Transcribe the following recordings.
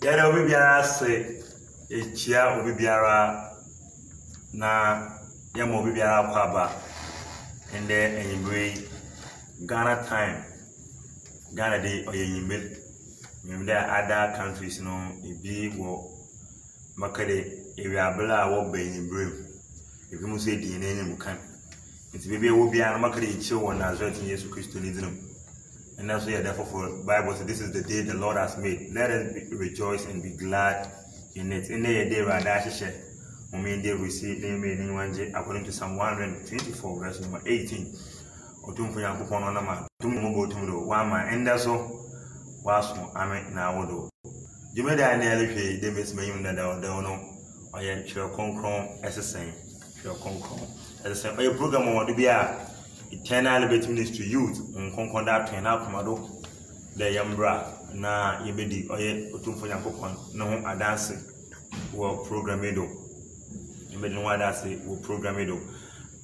Yada obi biara se echia obi biara na yama obi biara kwaba ende enyimbre Ghana time Ghana day oyeyimbe nyimde other countries no ebi wo makade ewiabla wo benyimbre ebi mu se di na enyim kan nti bebe wo biara makade echi wo Nazareth Yesu Kristo ni dinam. And that's why therefore for Bible says this is the day the Lord has made. Let us rejoice and be glad in it. In the day Radashe, we see name according to Psalm 124, verse number 18. Otum for Yankupon on a man, Tumubo Tumudo, Wama, and that's all was Amen now. You made an early they miss me that they don't know. I am sure concron as a saying, sure concron as a saying, program on the Eternal Liberty Ministry Youth on Concordat and Alcomado, the Yambra, na Yebedi, Oye, Otumfo Yankopon, no Adance, will programmedo. You made no Adase will programmedo.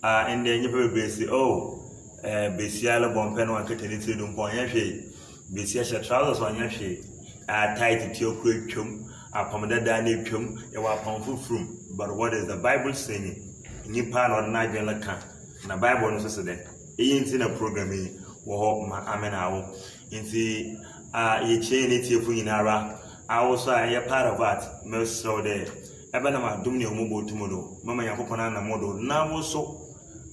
And then you will say, oh, Besiala Bompeno and Catanity don't point Yashi, Besia trousers on Yashi, tied to your curriculum, a pomada nipum, you are pound from. But what is the Bible saying? Nipan or Nigel can. Na Bible no so de e na program yi wo ma amenawo nti ye che ne tie fu nyinara awo so ye part of that me so de ebe na ma dum ne omubo tumudo mama yakopona na modo na wo so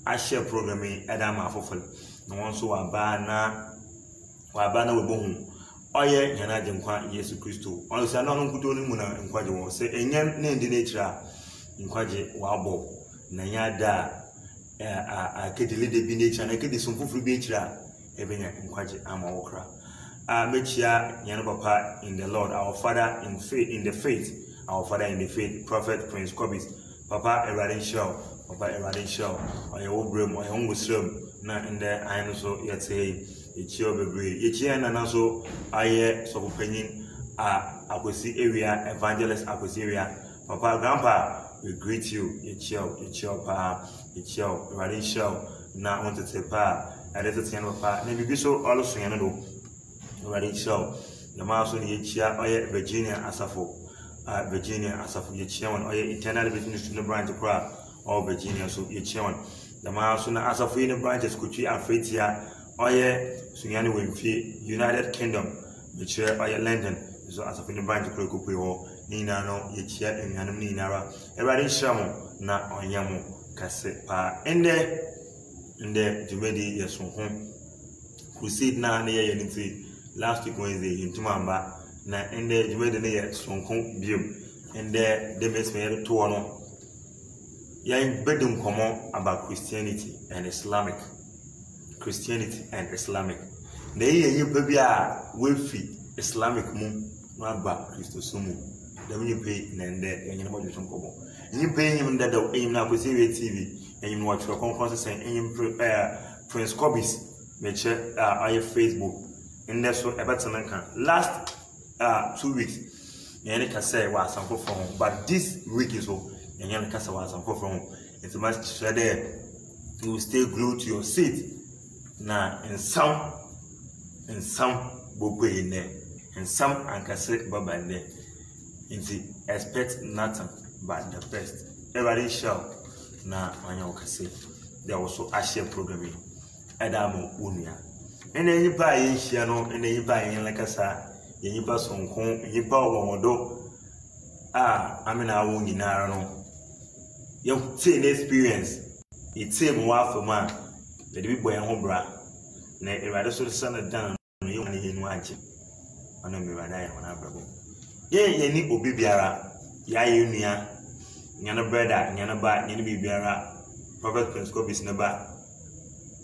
a share program yi eda ma afofol na won so wa ba na we bohu oye yana jenkwa Yesu Kristo on so na no nkuto ni mu na nkwaje wo se enyan na ndi na kira nkwaje wa bo na nya da a kedele de bi nature na kede some fufuru bi kira ebenya nkwaje ama wokra mechia yana papa in the Lord, our father in faith, our father in the faith, Prophet Prince Kobis, papa Eradin Shaw oye obrem oye ngusrem na inde ayin so yete echio bebre yechia na so aye so panyin akwesi area evangelist akwesi area papa grandpa we greet you echio pa echio Eradin Shaw na want to say pa adetetian papa na bibi so also yan do Eradin Shaw na ma so ni echia oye Virginia Asafo yechia one oye Eternal Liberty Ministry branch pra or Virginia so yechia one the ma so na Asafo in branches kuchi afetia oye sunyani wemfie United Kingdom which oye London so Asafo in branch pro ko ho nina no yechia enyanum ni nara Eradin Shaw na onyamo kase pa ende jumedi yeso ho crusade na ye nti last week Wednesday intumamba na ende jumedi na ye sonkon biom ende the best me to no yan bedum komo about Christianity and Islamic na ye bia we fi Islamic mu no aba Christosumu da me pay na ende yan mo jotun komo you pay him that the na ko TV and you watch for conference and Prince Kobis meche on Facebook in there so ebetana kan last 2 weeks yani ka say wa sanfo from but this week is so yani ka say wa sanfo from it must share there you will stay glued to your seat na in some bobo in there and some ankase baba in there expect nothing but the best. Eradin Shaw na anya okase there also a share programming Adamu unia ene yipa yinhia no ene yipa yin lekasa yipa sonkon yipa owodo amina awu nyinara no ye take experience it mo afoma the bi boy ho bra na Eradin so sana dan no ye wani henu aje ana mi rada ya wana brabo ye ni obi biara ya yunua nyana brother nyana ba nyana bibiara Prophet Prince Kobis na ba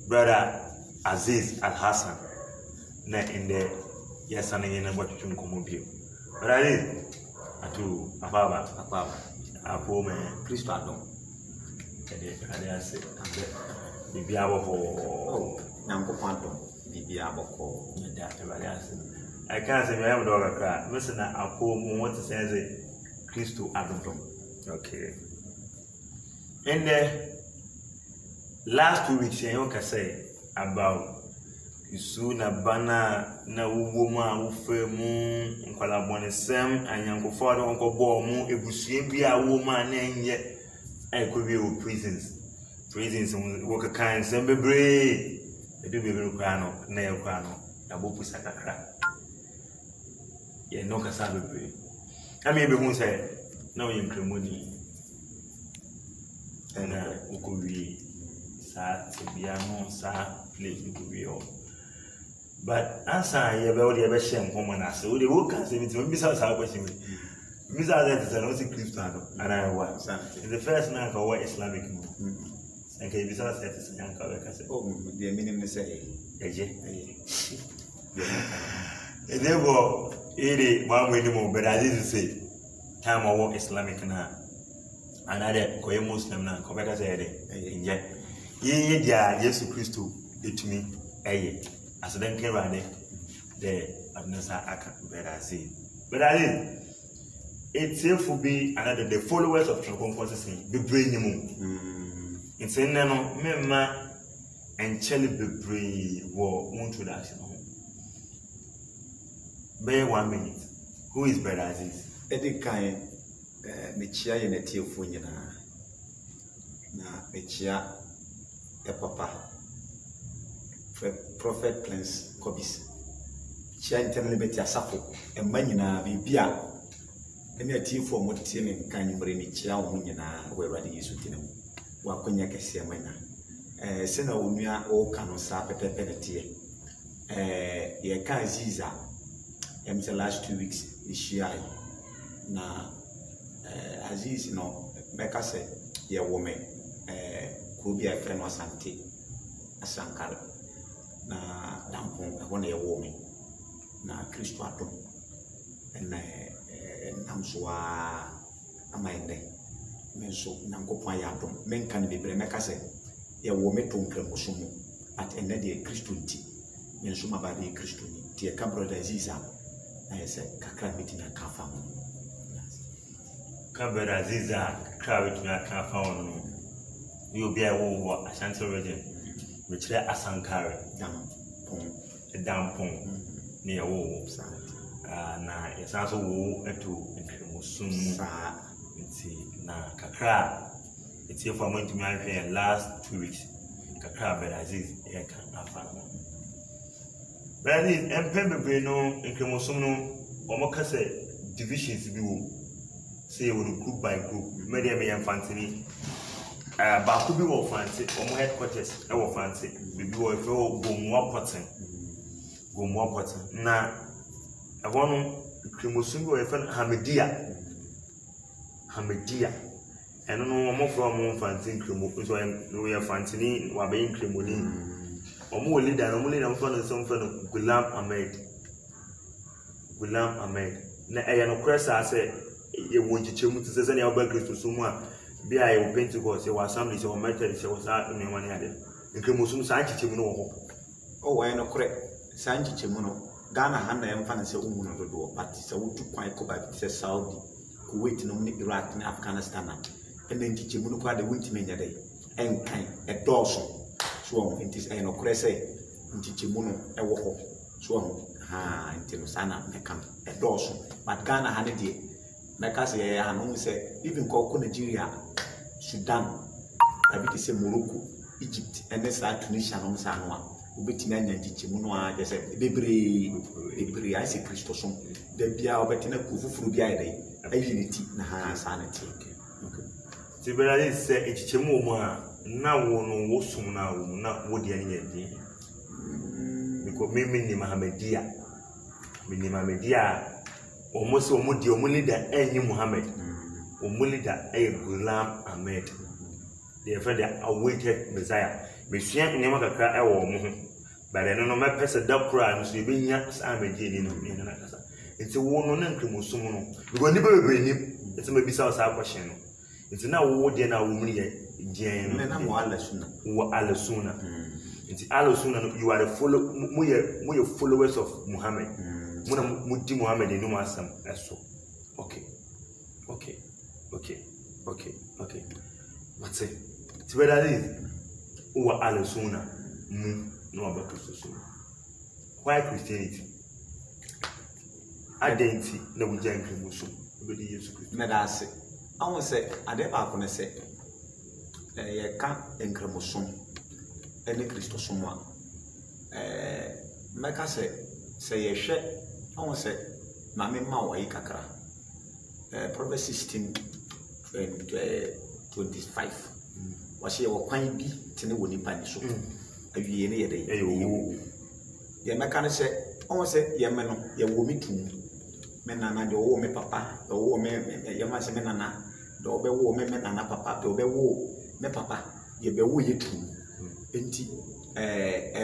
brother Aziz Al Hassan na inde yasana nyana botun komo bio brother atu apaba apo me Kristo adom ade ase bibia boko nyanko panto bibia boko brother ase I can't say I am dog cry listen na apo mo want to say Kristo adom. Okay. In the last 2 weeks, I can say about isu na bana na wuwo mu a wofa mu nkwala bonesem anyankofo de wonko bo mu ebusue bi a wo mu a na enye ekobi o prisons wo ka kan sem bebre edu bebre kwa no na ye kwa no ya bopu sakakra ye no ka sa bebre ami be hu se na wo yimkremoni na ukowi sa tibia no sa place ukowi o. But answer ye be odi e be share nkomo na se odi wo kan se bi ti mo bisa sa question we bisa that is no Christian and I was the first night for Islamic move and can bisa that is yanka we ka se oh the minimum say eje e debo ere wa mo ni mo but as you say time of Islamic na another ko Muslim na ko be ka say eje ye dia Jesus Christo etumi eye as then came running the Adnasa Aka Brazil. But I mean, it's safe to be another the followers of Trump saying be bring him. It's in no memma and Chelly be brave war introduction. Bear 1 minute. Who is Brazil? Eddie Kai Michia in a tear for you na Michia a papa. Prophet Prince Kobis. She internally bet Asafo, and Manina Bibia. And a team for Motin and Can bring Chia Munina, where ready is with him. Wakonia Cassia Mena. Sena Umia o Canosa Pepe. Ye can Ziza. And the last 2 weeks is she I. Na Aziz no, Becca said, ye woman, could be a friend or something. A sankar. Na dampon wona ye wo me na Kristo adom na namsoa amainde menso nankopon ya adom menka ne bebre meka se ye wo me tonkramoso mu at ene de Kristo nti menso maba de Kristo ni tie ka brother Aziza na ye se kakra metina ka fa mo ka brother Aziza kakra metina ka fa no you be a wo Ashanti region which they asankare dampon near wo na esanso wo eto nkremosum na kakra it's here for me to me last 2 weeks kakra but Aziz e kan afa but empembe no nkremosum no omoka say divisions bi wo say wo group by group media me infantry Baku bi wo fancy omo headquarters e wo fancy bibi wo fe Gomwa Potten na awonu kremosum bi wo fe Hamidia eno no omo from fancy kremo so no ye fancy ni wa be kremoni omo leader no fa no so fa no Gulam Ahmed na eya no kresa say ye wo nchichemu tse se na ya ba Kristo so mu a bia ye Pentecost ye was assembly so Methodist was that no one ade nkremosum sa nchichemu no ho oh why no kore sa nchichemu no Ghana handa ya mfana se umu no dodo but se wutu kwan ko ba se Saudi Kuwait no ni Iraq ni Afghanistan ene nchichemu no kwa de wunti menya dai enkan e doso so ntis e no kore se nchichemu no e wo ho so ha ntino sana mekam e doso but Ghana hande de meka se ya no se even ko Nigeria Sudan abi say Morocco Egypt and sa Tunisia no sa no a obetimi anya nchichemu no a je se bebre ai se Kristo som da bia obetina ku fufuru bia ide unity na ha sa na ti okay tibera se nchichemu mu a na wo no wo som na wo na wo de anya di because me ni Muhammadia almost omo leader enyi Muhammad omo leader Gulam Ahmed the friend the awaited Messiah mesua nyama kakra e wo mo ho bare no me pese da kura no so ebenya Ahmed ni no na kasa enti wo no na nkremosum no because ni bebe ni enti me bisa sa question no enti na wo de na wo mu ye gen no na mo ala sunna enti ala sunna no you are the follow mo ye followers of Muhammad muna mudi Muhammad no masam eso okay what's it tibeda this wa ala sunna mu no abakristo so why Christianity? Identity no we jank musu. Everybody Jesus Christ. Medase. I want to say, I don't want to say, I can't encremusum. Any Christos someone. Make us say a share. I want to say, Mammy Mawa Kakra. Proverbs 16 and 25. Was she or quite be Tini Winnie Paniso? A year day. The American said, I want to say, Yamano, your woman too. Menana, the old me papa, the old me, Yamasa Menana, the old woman, Menana papa, the old me papa, ye be woo ye too. Enti,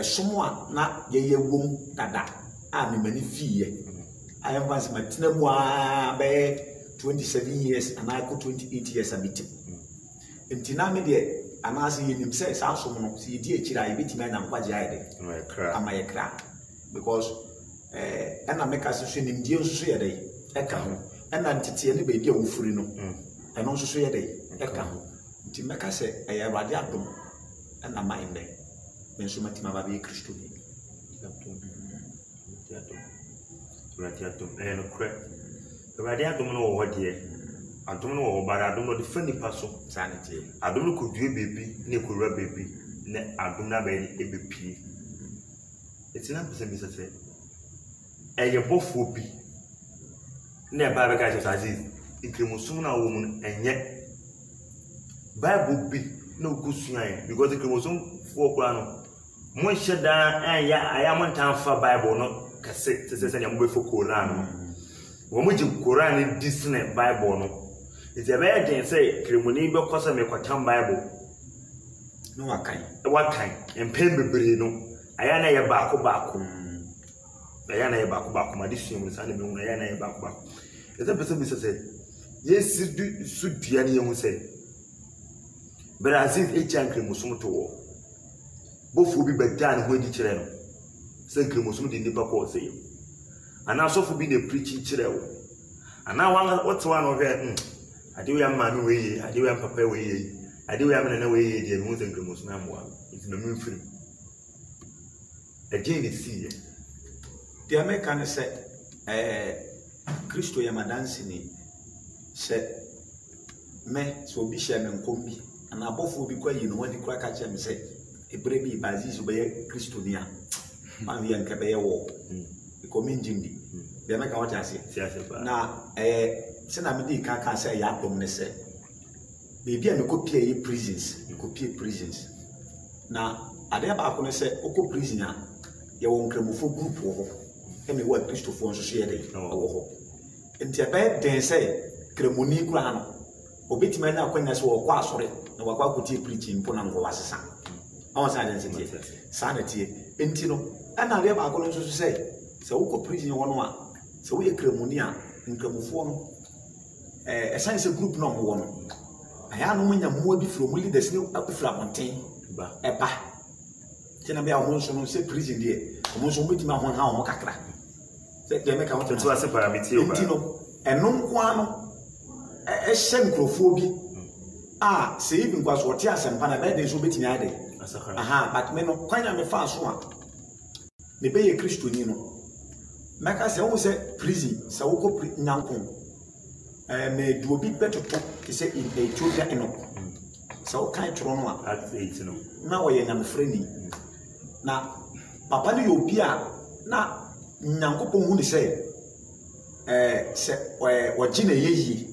someone not ye womb dada, I'm many fee. I am once my Tinamwa be 27 years and I go 28 years a bit. Enti na me de anase yenim say sa so no see die chira e betime na nkwaje ayede ama ye kra because na make us so nim die nso ye dey e ka ho na ntete ne be die wofuri no e no nso so ye dey e ka ho nti meka say e ye Awurade adom na ma inde me nso matima ba be Kristo ni Awurade adom no kra Awurade adom no wo de adom no wo bara adom no de fani paso sanity adom no kodue bebi ne korura bebi ne adom na be ebepi etina pese mi sese eye bofo bi ne ba be ka che sazi ikremusum na wo mun enye Bible bi no gusuan because ikremusum fo kura no mo hyeda aya montan fa Bible no kase sese ne mo be fo Quran no wo mo ji Quran disne Bible no it's a bad thing say kremuni be kosa me kwatam Bible no wakan en pen bebre no aya na ye baako aya na ye baako ma disuo mo sa na me hu aya na ye baako eza pese bi say yes su dua ne ye hu say Brazil echan kremusum to wo bofu bi bedan ho edi kire no say kremusum de nipa ko say ana so fu bi na preaching kire wo ana what one of it ade we am man we ye ade we am papa we ye ade we am na we ye de mu say kremusum am wa it no mean free again is see the American say Kristo ya madansi ni se me so bi share me nkombi ana abofo bi kwa yi no wadi kwa ka che me say ebre bi bazi so be Kristo ni a man wi anka be ye wo ko min jindi the American what I say na se na me di ka say ya dom ne se bebi a me kopie yi prisons na ade ba ko ne se okọ prison a ye wo nkramofo group wo ho e me wa Kristofo nso so ye dey wo ho enti ebe den say kremoni kura no obetima na akwanya so wo kwa asore na wakwa kuti preaching mpo na ngo wasesa awon sa den tie sanity enti no ana ade ba ko nso so say se wo ko preaching wo no a se wo ye kremoni a nkramofo no esan se group no wo no aya no munya mo bi from leaders ni afra mountain ba eba tina be awon so no se preaching die mo so betima ho ha ho kakra se de make awon to ase paramiti o ba enti no eno nko ano ehye nkrofo bi se ibi nkwa so oti asempa na be de so betimi ade aha but me no kwanya me fa so a me be ye Kristo ni no maka se wo se prison se wo ko nyankon me du obi betoto ke se in Ethiopia eno se wo kan tro no a at 8 no na wo ye nyam freni na papa ni obi a na nyankopon hu ni se wo gina yeyi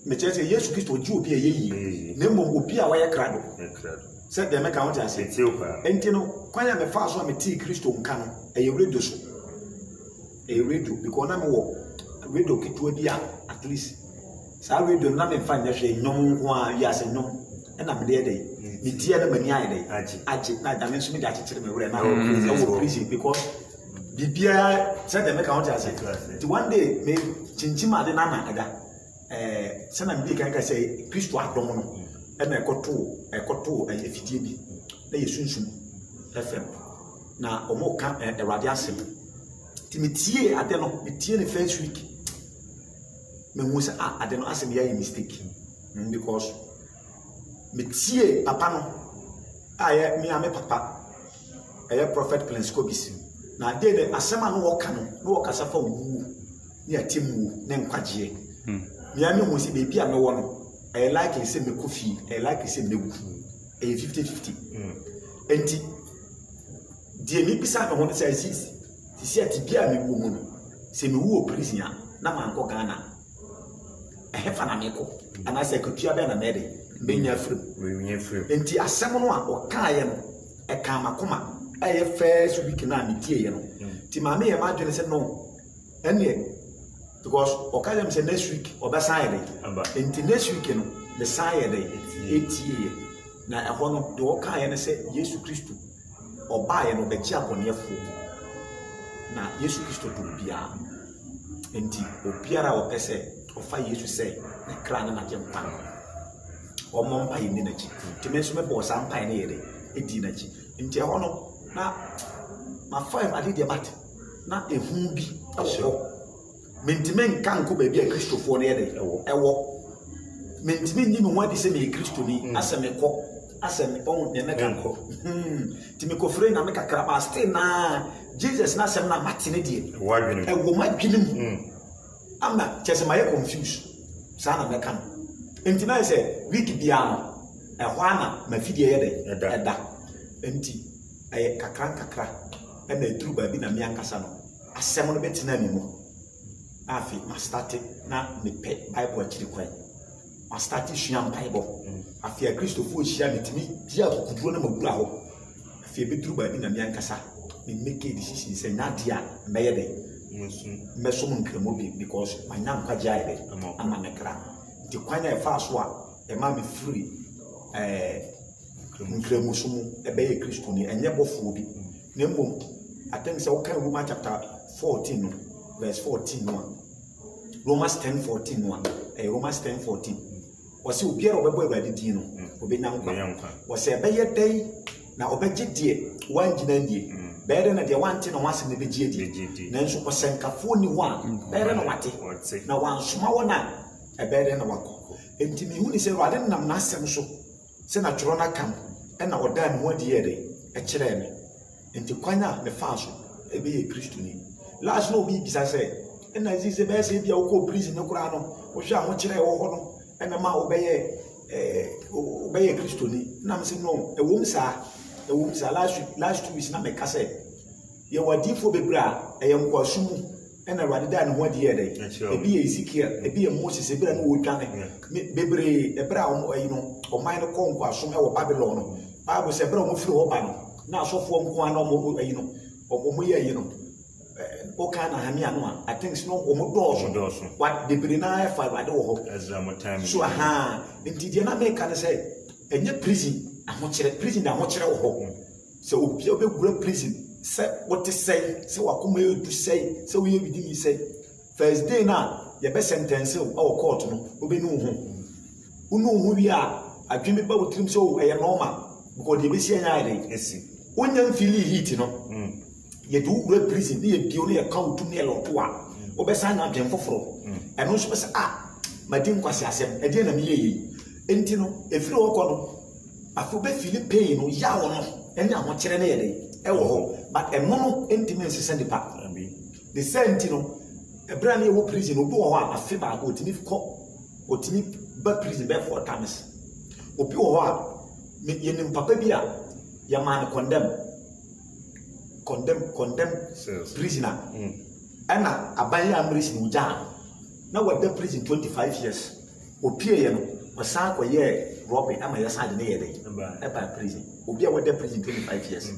me che se Yesu Kristo ji obi yeyi na mo obi a wo ye krado se de me ka won ase enti no kwanya me fa so me ti Kristo nka no e radio so e radio because na me wo radio kitu bi a at least sa radio na me fa nya hwe nyom ho a ya se nyom e na me de dey me tie na mani aye dey agi na da me so me da chekere me wure na wo prison because bibia se de me ka won ase the one day me chinchima de na na aga se na me kan ka say Kristo adom no e na ekoto efidie bi na yesunsun FM na omo ka Awurade asem timitie ade no mitie ne first week me hu se ade no asem ya mistake because mitie papa no me ame papa prophet Prince Kobisi na de ne asema no woka no wokasa fa wu ne atemwu ne nkwagie me hu si be bia me wo no I like say me kofi I like say me wu 50-50 enti die mi bisa me ho say si ati bia me wu mu no se me wu o prison na man ko Ghana fa na me ko ana se ko tua be na me de benya frem enti asem no a okaye no e ka makoma aye first week na me tie ye no ti ma me ye ma dwene se no ene because okaye me say next week obesan ye enti next week no the sign ye etie na ehọ no de okaye ne se Yesu Kristo oba ye no be chi abonefo na Yesu Kristo do bia enti obiara opese ofa Yesu say na kra na je mpan omo mpa yi na chi ti me so me bo sa mpa ne yede edi na chi enti ehọ no na ma fa ma de bat na ehu bi ewo mentime nkan ko ba bi a Kristofo ne yede ewo mentime nyi me wadi se me Kristo ni aseme ko aseme on ne me kan ko ti me ko free na me kakra ba stay na Jesus na asem na matine die ewo madwene ama chese ma ye confuse sa na me kan enti na se week bia no ehọ ana ma fidie yede eda enti ay kakra na eduru ba bi na me ankasa no asem no betina mi mu afi ma start na me pe Bible akiri kwan ma start sua Bible afi a Kristofo hia metimi dia kukuduo na magura ho afi beduru ba bi na me ankasa me make decision say na dia meye de meso mun kremo bi because manya nkwaje aye ama mekra di kwanya e fa so a e ma me free nkremo sumu e be ye Kristo ni enye bofo bi na mbom I think say okay Romans chapter 14 no verse 14 no Romans 10:14 no Romans 10:14 wose obiara obebo awade din no obenya nkwa wose e be ye dai na obeje die wanjina die bere na de wante no wase ne begie die nanso ko senkafo ni wa bere na wate na wansoma wona e bere na wako enti mi hu ni se wade nam na asem so se na tworo na kam e na oda ne wadi yede e kire me enti kwanya me fa so e be ye Kristo ni last no bi bisa se e na zize be se bia wo ko prison ne kura no wo hwa ho kire wo ho no e na ma wo be ye Kristo ni na me se no e wo msa last 2 weeks na make say ye wadifo bebra e nkwosumu e na wade da ne ho de yede e bi Ezekiel e bi Moses e bra no wo twane bebre e bra ayi no o man no ko nkwasom e wo Babylon no Bible se bra mo firi ho ba no na asofo nko an no ayi no o mo ye ayi no o ka na hania no a I think no o mo dozo what bebre na e fa wade wo ho so nti die na make na say enye prison ahokyere prison da ahokyere wo ho so obi obegura prison se what say se wakoma edu say se we bidi mi say first day na ye be sentence o court no obenu ho unu ho wi a adweme ba wotrim se o eye normal because they be see anya ide esi onya feel heat no ye do ugura prison ye bio ne account ne loto a obesa anya adwen foforo eno so be se madin kwase asem e de na me ye enti no efiri wo ko no afu be Philippine no ya wo no ene ahokyere ne yede e wo ho but eno no intimacy send the pack the sent no ebra na e wo prison obi wo ho a afi ba go otimi ba prison be 4 times obi wo ho a ye nim papa bi a ya man condemn prisoner ana abaya amrisi no ja na wada prison 25 years opie ye no wasa ko ye robbery ama ya sade ne yede e ba prison obi a wada prison 25 years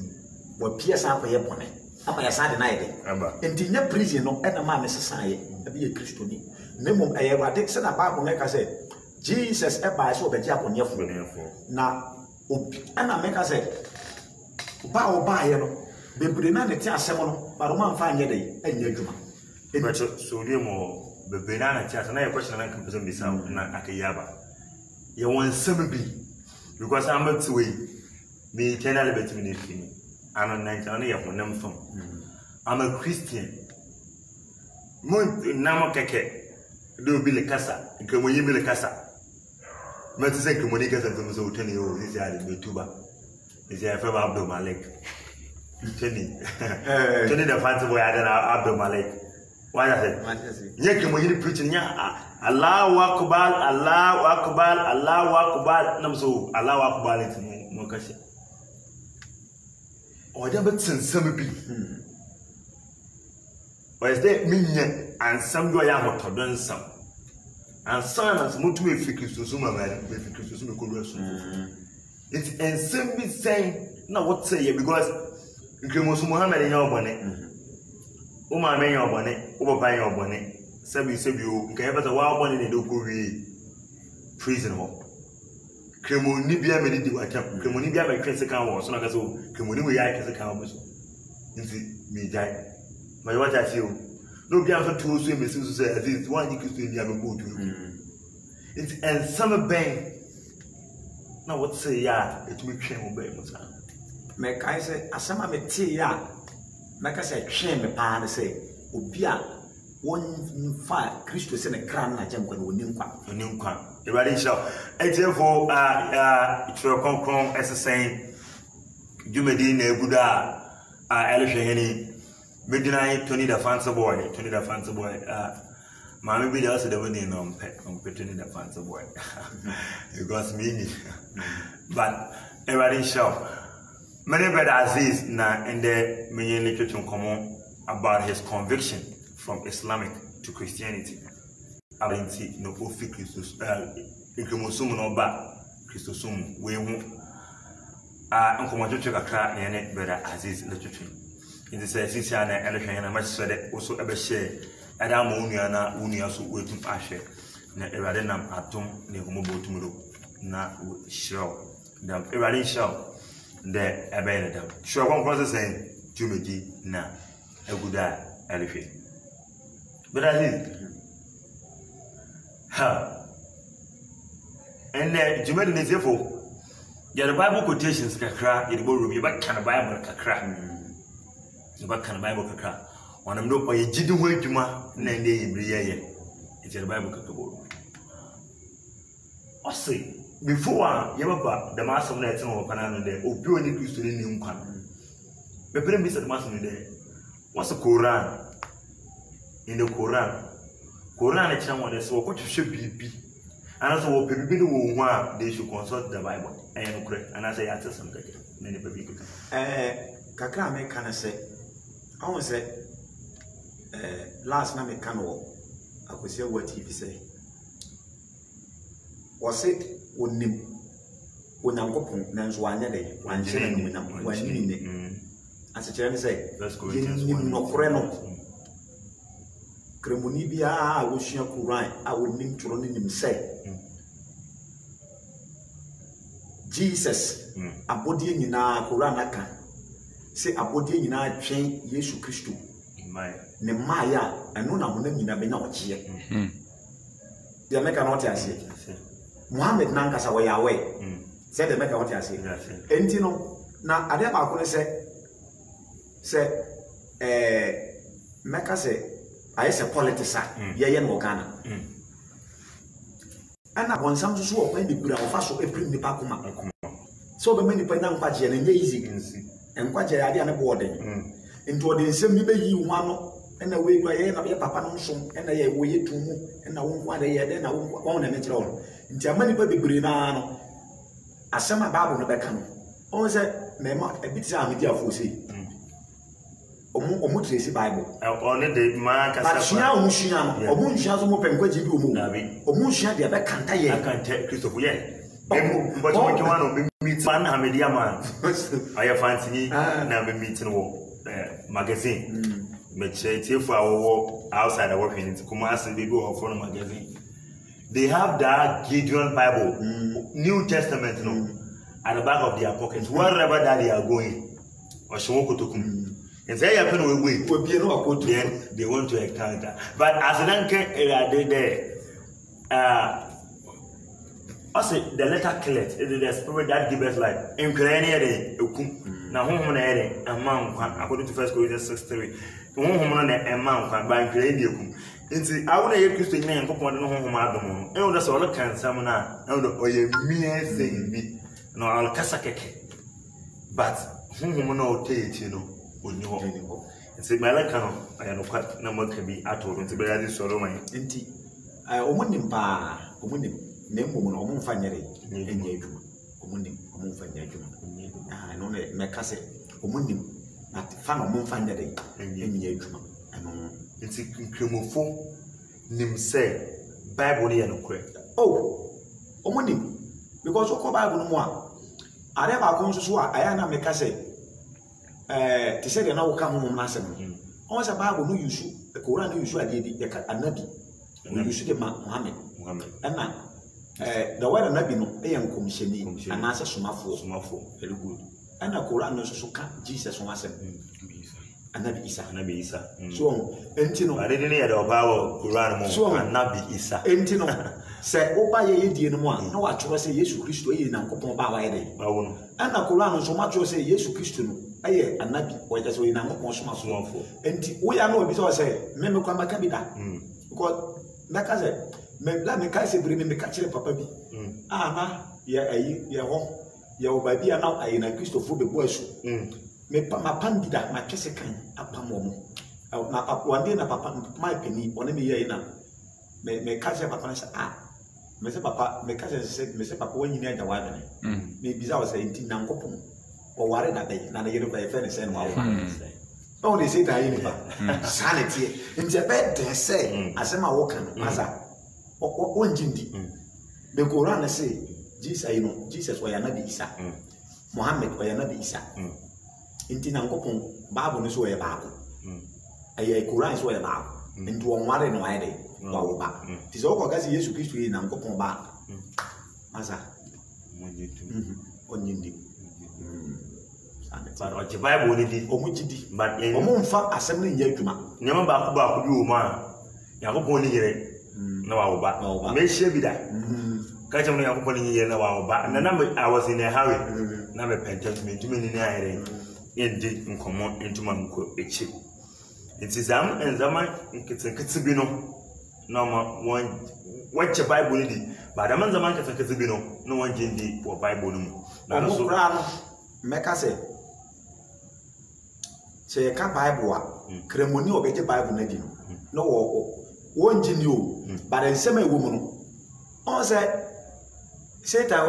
wa pia sa ko ye bone ama ya sade na yede enti nya prison no e na ma me sesa ye e bi ye Kristo ni nemom e ye wade se na Bible ne ka se Jesus e ba so be ji akonyefo na obi ana me ka se ba ye no bebre na ne ti asem no ba Roma mfa anye dey anya adwuma but so dey mo bebre na ti asem na ye question na kan person bi sa na akayaba ye won sem bi because I'm not to way me eternal between me fini I'm not na ye honam fam I'm a Christian mon na mo keke do bi le kasa ke mo yimi le kasa ma ti se ke mo ni kasa to so tani o ni se ale betuba ni se fa ba Abdul Malik Tony the fancy boy I don't Abdul Malik. Why I said, Yakim when you preaching Allah Akbar, Allah Akbar, Allah Akbar, no so Allah Akbar it Mokasha. Or never send some people. Or is there minion and some do I have to done some? And son as much to fix to some man, if you to some correction. It's and simply saying, no, what say you because you can most Muhammad in your bonnet. Uma may your bonnet, over by your bonnet. Sabi you can have a wild one in the Dokuri prison hall. Cremonibia made it what Cremonibia by Chris account was not as so Cremonibia as account was in me die. My what I feel. No be after two swimmers who say at least one you could swim the other boat. It's and summer bank. Now what say ya? It will train obey Musa. Make I say, as some of it tea ya. Make I say, train the pan say, Ubia 1 Christus in a crown. I jump when we knew one. The ready show. It's for it's your concron as a saying, Jumedine Buddha, Elisha Henny. Midnight, Tony the fancy boy, Mammy be also the winning on Tony the fancy boy. Because me, but everybody show. Many brother Aziz na in the main literature common about his conviction from Islamic to Christianity. Abenti no ofi Christus, Inkumusum no ba Christosum, we won't. Uncle kakra and brother Aziz literature. In the sense, and a much said also ever share Adam Uniana, Unia, so waiting Asher, Eradenam atom, Nehomobo tomorrow, na show them Eradin show the Abenadam. Sure, one process saying, Jumedi, na, a good elephant. But I did. Ha. And Jumedi is therefore, the Bible quotations can cry, it will be back can a Bible can cry. The back can Bible kakra. One of them by a jiddu way to ma, Nande Bria. It's a Bible kakabo. I say, before you ever the master of that of Panama there, or pure any Christian in Yumkan. The premise at Master there. What's the Quran? In the Quran, it's someone that saw what you should be. And also, what people do, they should consult the Bible. And I say, I tell some many people. Kakra me can say. I want to say, last night I can walk. I could say what he say. Was it when I'm going to one day, one chain, one minute. As a chairman say, no creno. Cremonibia, I will share Quran, I will name to him say. Jesus, a body in our Quran. Say a body in our chain, Yesu Christu. Ne Maya, and no one in a bench yet. The American what I say. Mohammed Nankas away. Said the American what I say. And you know, now I never say, Mecca say, I say politician, Yayan Morgana. And I want some to show when the Buddha of us will bring the Pakuma. So the many penang pageant and easy. And quite a idea on a boarding. Into the same maybe one and away by a papa and a way to move, and I won't want a year, then I won't let it all. In Germany, baby Brinano, a summer barber of the canoe. Oh, said, Mema, a bit of media for see. Omutresi Bible. Only the mark as Shia Mushian, or Munsha's open question to move. Or Munsha, the other can't I can't tell Christopher yet. But you want to meet one Hamedia man. I have fancy now meeting magazine. But for our outside of working into Kumasi, they go for a magazine. They have that Gideon Bible, New Testament, at the back of their pockets, wherever that they are going. Or Shomoko to come. And they happen to wait. They want to encounter. But as an anchor, there. I say the letter kill it. It is the spirit that gives life. In Ukraine, now home on a man, according to 1 Corinthians 6:3. Home on a man, by Ukraine. Into I want to hear Christian name, go on home Adam. And that's all the cancer, and the mere saying me. No, I'll Kasakeke. But whom no take, onni ho nti malaka no aya no kwa na maka bi ato nti be ya di soro man nti omunim pa omunim na mmom no omumfa nyere enya adwuma omunim omumfa nya adwuma no ne meka se omunim na fa no omumfa nyere enya adwuma ano nti kremofo nim se Bible ne no kure omunim because okọ Bible no mu a are ba ko nso so a aya na meka se te se de na wo ka ho na asem on se Bible no yusu the Quran no yusu ade di ya anabi no yusu de Muhammad na the word anabi no e yan komisheni anase somafo very good na Quran no so ka Jesus won asem anabi Isa so enti no ade ne ya de obawo Quran mo anabi Isa enti no se oba ye die no mu a na wa tro se Yesu Kristo e Nyankopon ba wa ye de bawo no na Quran so ma tro se Yesu Kristo no aye anabi o je se we Nyankopon somafo enti wo ya na obi so se me kwa maka bi da because meka se me la me ka se biri me ka kire papa bi na ye ayi ye ho ye oba bi na ayi na Kristo fo be bo asu me pa ma pandida ma twese kan apam wo mo na papa wande na papa my penny one me ye na me ka se papa na se me se papa me ka se me se papa wanyini aja wa dane me biza wa se enti Nyankopon o ware da be na yere ba efe ne se no wa o le se da yi ni ba sanity enti be de se asema wo kan asa o njindi be Quran na se Jesus wa ya nabi Isa Muhammad wa ya nabi Isa enti Nyankopon Bible no so ya baako ayi Quran so ya baako enti won ware no ayi de wa wo ba ti so ko ga se Yesu Kristo yi Nyankopon ba asa onyindi but o je Bible ni di omujidi but omumfa asem ne nya adwuma nyama baako bi wo ma Nyankopon ni yere na wa wo ba me hye bi da ka chamo Nyankopon ni yere na wa wo ba na I was in a hurry na me pentent me ntumi ni ayere yedi nkomo ntuma nko echi nti zam enzama nkitse bi no na ma wache Bible di ba da man zaman nkitse bi no no wanje ndi wo Bible no mu na so meka se ka Bible a kremoni obeje Bible na di no wo nji ni o ba da nsema ewo mu no on se Satan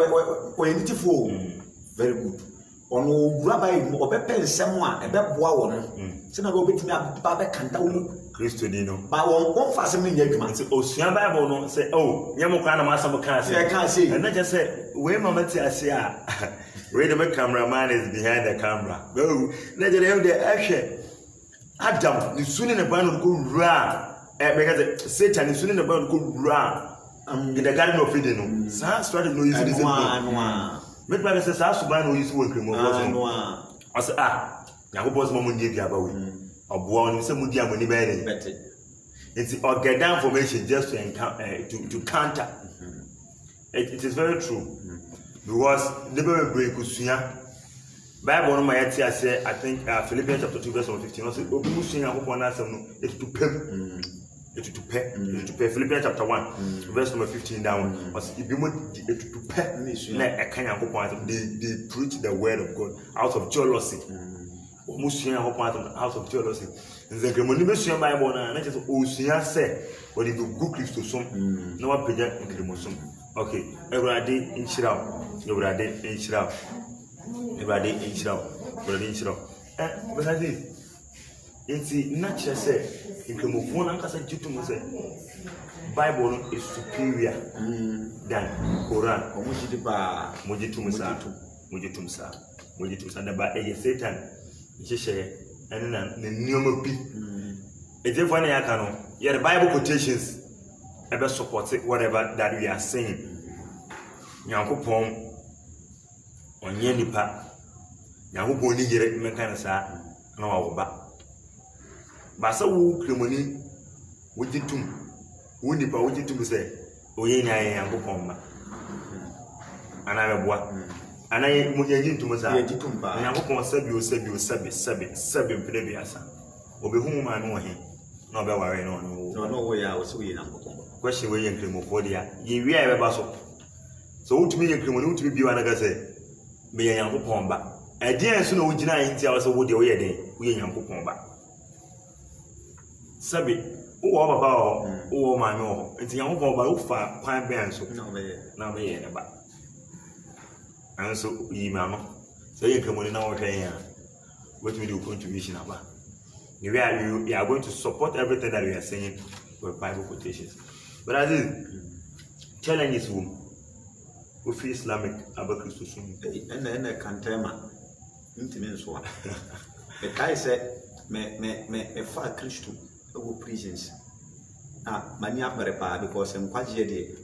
we identify very good ono ogura Bible obepe nsem a ebeboa wo no se na obetimi ba be kanta wo Kristo di no ba won konfa sem ne nya adwuma nti osua Bible no se nyemo kwa na masam ka se na je se we mama ti ase a we the cameraman is behind the camera na je dem de ahwe Adam ni suni ne ba no ko wura because Satan ni suni ne ba no ko wura in the garden of Eden no sa strategy no use this no met by say sa suba no use work mo as Nyankopon so mo ndie bia ba we oboa oni se mudi amoni ba ere bete it's organic formation just to counter it is very true because the break usua Bible no ma yeti ase I think Philippians chapter 2 verse 15 no say obi musua Nyankopon na asem no it to pay Philippians chapter 1 verse number 15 down was if you to pay na Nyankopon they preach the word of God out of jealousy musua Nyankopon out of jealousy nze kremoni besua Bible na just osua say or the good Christo som na wa pagya nkremosom okay Ewurade inchiraw because it's natural say nkremofuo na nkasa jitum say Bible is superior than Quran mojitum sa da ba Satan nhyehyɛ ɛne na nneɛma bi edefo na yaka no your Bible quotations ebe support whatever that we are saying Nyankopon onye nipa Nyankopon ni yere meka na sa na wa ba sa wo kremoni wojitum wo nipa wojitum se oye nya Nyankopon ma ana beboa ana munyanyi ntum sa Nyankopon sabi mpene biasa obehumu ma no he na obeware no wo ya wo se wo Nyankopon question we yankremofo dia ye wi a beba so wutumi yankremoni wutumi biwa na gase me Nyankopon ba ɛdeɛn so na wogyina nti a wɔsɛ wo deɛ woyɛ den woyɛ Nyankopɔn ba sabi wowɔ papa wɔ hɔ wowɔ maame wɔ hɔ nti Nyankopɔn ba wofa kwan bɛn so na wobɛyɛ ne ba anso yi ma no sɛ yɛ nkamoni na wɔhwɛ yɛn a wobɛtumi de wo contribution aba we are going to support everything that we are saying with Bible quotations but as is challenges wom ofi Islamic aba Christo sum ene kantema ntimi nso a e kai sɛ me fa Christo go prisons mani abere pa because nkwaje de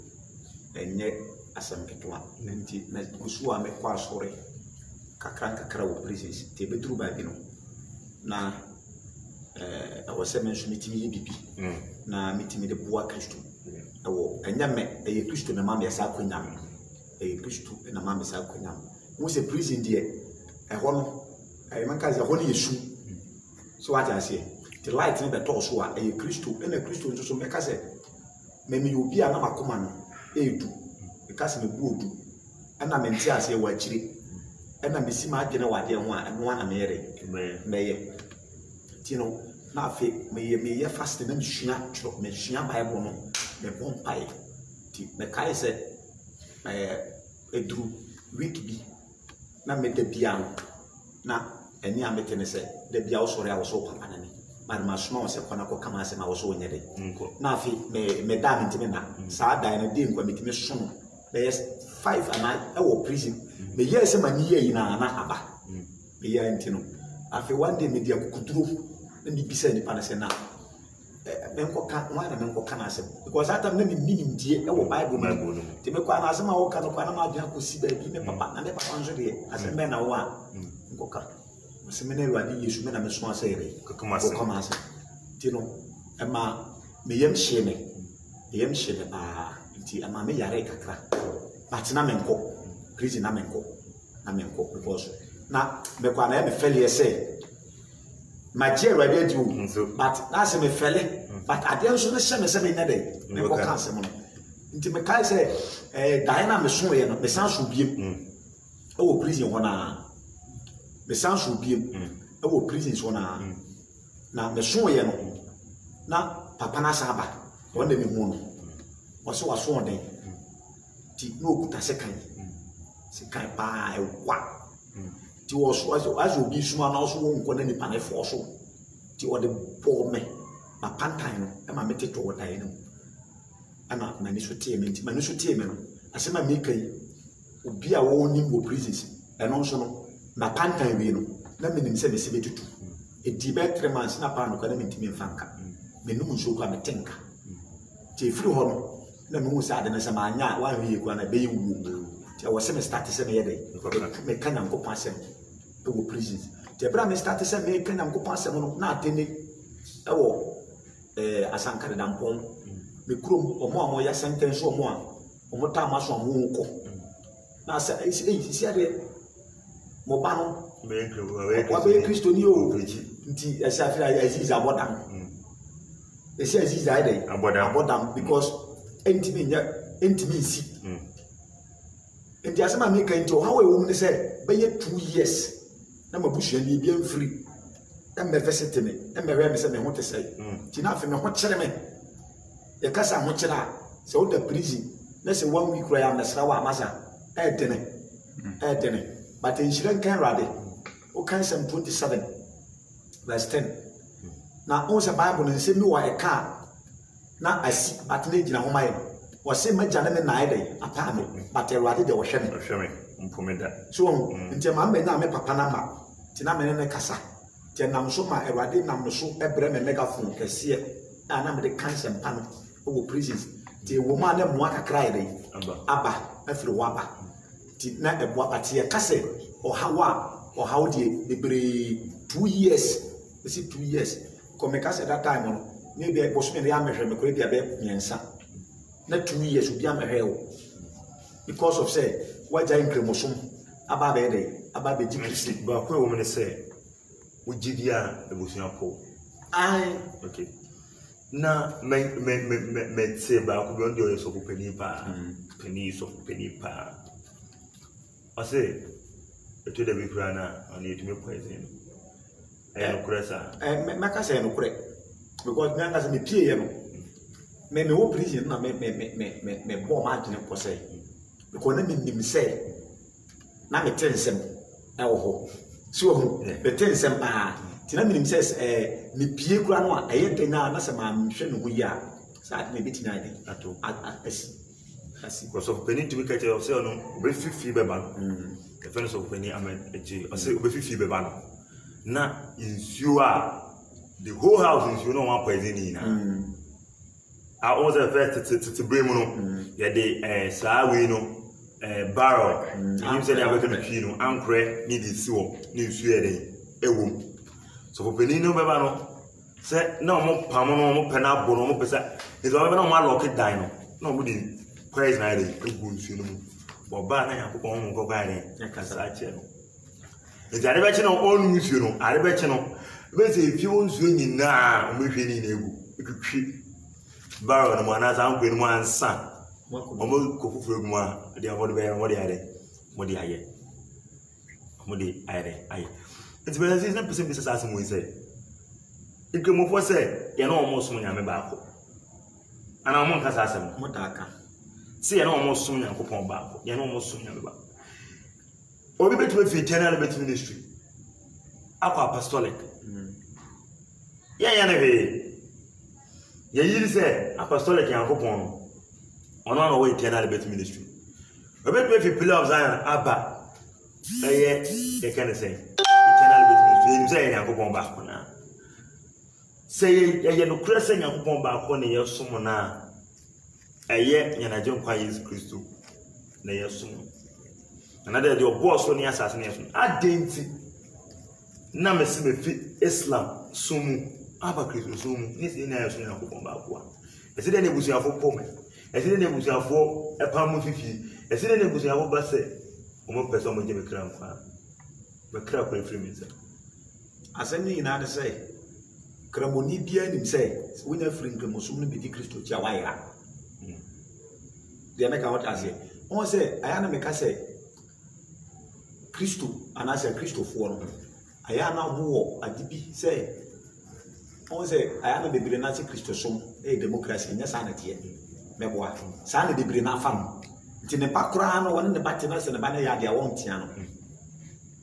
enye asam ketwa nti na gusu a me kwa sore kakra wo prisons te beduru ba bi no na awose men so mitimi ye bibi na mitimi de boa Christo ewo enyame eye Christo na mama yasa kwanyam eye Christo na mama yasa kwanyam wo se prison de eho no manka ze ho ne yesu so what I say the light in the door so eye Christo na Christo nso so meka se memi obi a na makoma no edu meka se me bu odu na me ntia se wa akire na me si ma adwene wade ho a no na me yere meye tino na fe me fast na mhua tro me hua Bible no me bompai ti me kai se edru week bi na me da bia na eni amete ne se da bia wo sore a wo so papa na ni ma ma soma wo se kwana ko kama se ma wo so onye de na fe me da me ntime na sa da na de nkwa me time so no be 5 ana e wo prison me ye se ma ni ye na aba me ye ntino afi one day me dia kukuturo ndi bisa ni pana se na menko ka wana menko kana se because ata me minim die e wo Bible no te me kwa na asema wo ka no kwa na ma dia ko si ba bi me papa na me papa nso de asema na wo a menko ka asema na Awurade Yesu me na me so ase ere ko kama se ti no e ma me yem hye me ba ti ama me yare kakra but na menko prison na menko because na me kwa na me fele say Maje Awurade adi wo but na se me fele but ade nso no hye me se me nyade me ko kan se mo nti me kai se dai na me so ye no me san so biem e wo prison ho na me san so biem e wo prison so na me so ye no na papa na sa ba won de me hu no wo so wa so den ti no okuta se kan pa e kwa ti wo so as obi suma na so wo nko na nipa na fo so ti wo de bo me ma pantan no e ma mete to wodai no ana na ni so tie me nti ma ni so tie me no asema me kai obi a wo ni mo prisons e no so no na pantan wi no na me nim se me se betutu e di be 3 months na pa no ka na me ntimi mfanka me num so kwa me tenka ti firi ho no na me hu sa ade na se ma anya wa hwie kwa na be yi wu ti wo se me start se me ye de me ka Nyankopɔn asɛm e wo prisons ti bra me start se me ka Nyankopɔn asɛm no na atene e wo asanka de dampon me krom omo ya sentence omo ta ma so omo ko na se isi ade mo ba no wa be Kristo ni o nti esi afira Aziz abodan esi Aziz ade abodan because entimi nsi nti asema me kan nti how e wo ne se be ye 2 years na mabusua ni bi amfiri me visit me me hwe me se me ho te sei ti na afi me ho kyere me ye kasa ho kyere a se wo da prison na se 1 week ra ya na sra wa amasa dene but in Shiran kan rade o kan Psalm 27 verse 10 na o se Bible no se mi wa e ka na asi but na gina ho mai wo se magya na me na ide apa me but Awurade de wo hwe me mpomeda so nti ma me na me papa na ma ti na me ne kasa ti nam so ma Awurade nam so ebre me megaphone kese na me de cancer mpa no wo prisons ti wo ma na mo akakra ide aba afiri wo aba ti na ebo abati e kase ohawo de bebre 2 years esi 2 years ko me kase that time no maybe e boso me ya mehwe me ko bia be nyensa na 2 years obi amehwe wo because of say waja incremosom aba be dey aba be Kristo ba ko wo me say ujidia ebusuapo ai okay na me say ba ko bi on dey so peni pa peni so peni pa I say to the big runner on it to make poison. And Cressa. Maka say no correct. Because Nanga say me pie no. Me wo prison na me bo ma dine ko say. Because na me nim say na me tensem e wo ho. So me tensem pa. Ti na me nim say me pie kura no a eye den na say ma hwe no ho ya. Sa me biti na dey. Ato. Asi. Because of penny to be catch of say no, be fifi be ban. The friends of penny amen eji. I say be fifi be ban. Na insuo a the whole house insuo no one poison in na. I also first to bring no ya de saa we no barrel. You say they are going to pee no ankre need the siwo ni insuo e den ewom. So for penny no be ban no say na mo pam no mo pe na bo no mo pesa. Is o be na mo lock it down no. No mo di praise na dey egu nsuo no mu. Bo ba na yakopon mo ko ga den yakasa ache no. Eti ade be che no onu nsuo no, ade be che no be se fi won nsuo nyina o me hwe ni na egu. Ekutwi barrel no mo na sa nkwe no mo ansa. O mo ko fufuru egu mo a de avoid be mo de ade. Mo de aye. Mo de aye. Eti be se na person be se sa mo say. Ikemo fo say ye na o mo so nyame ba ko. Ana mo nka sa asem mo ta aka. Se ye na o mo so nyakopon ba ko. Ye na o mo so nyame ba. Obi betu be eternal betu ministry. Akwa apostolic. Ya na we. Ye yiri say apostolic yakopon no. Ono na we eternal betu ministry. Obi betu be pillar of Zion aba. Ye can say eternal betu ministry. Ye say yakopon ba ko na. Say ye no kura say yakopon ba ko na ye som na. Eye nyanaje nkwa Yesu Kristo na ye som. Another your boss on the assassination. Adenti na mesi me fi Islam sumu aba Kristo sumu nisi ina yaso na ko bomba kwa. Ese de na ebusuafo pome. Ese de na ebusuafo epamu fifi. Ese de na ebusuafo base omo pese omo je me kra nkwa. Me kra ko efiri mi se. Asemi ina de say kramoni bia nim say wonya firi nkramosom no bidi Kristo tia waira. Dia make what ase. On say ayana me ka say Kristo anase Kristo fo no ayana ho adibi say on say ayana bebre na se Kristo som democracy nya sa na tie meboa sa na bebre na fam nti ne pakora no won ne bate na se ne ba na ya dia won tia no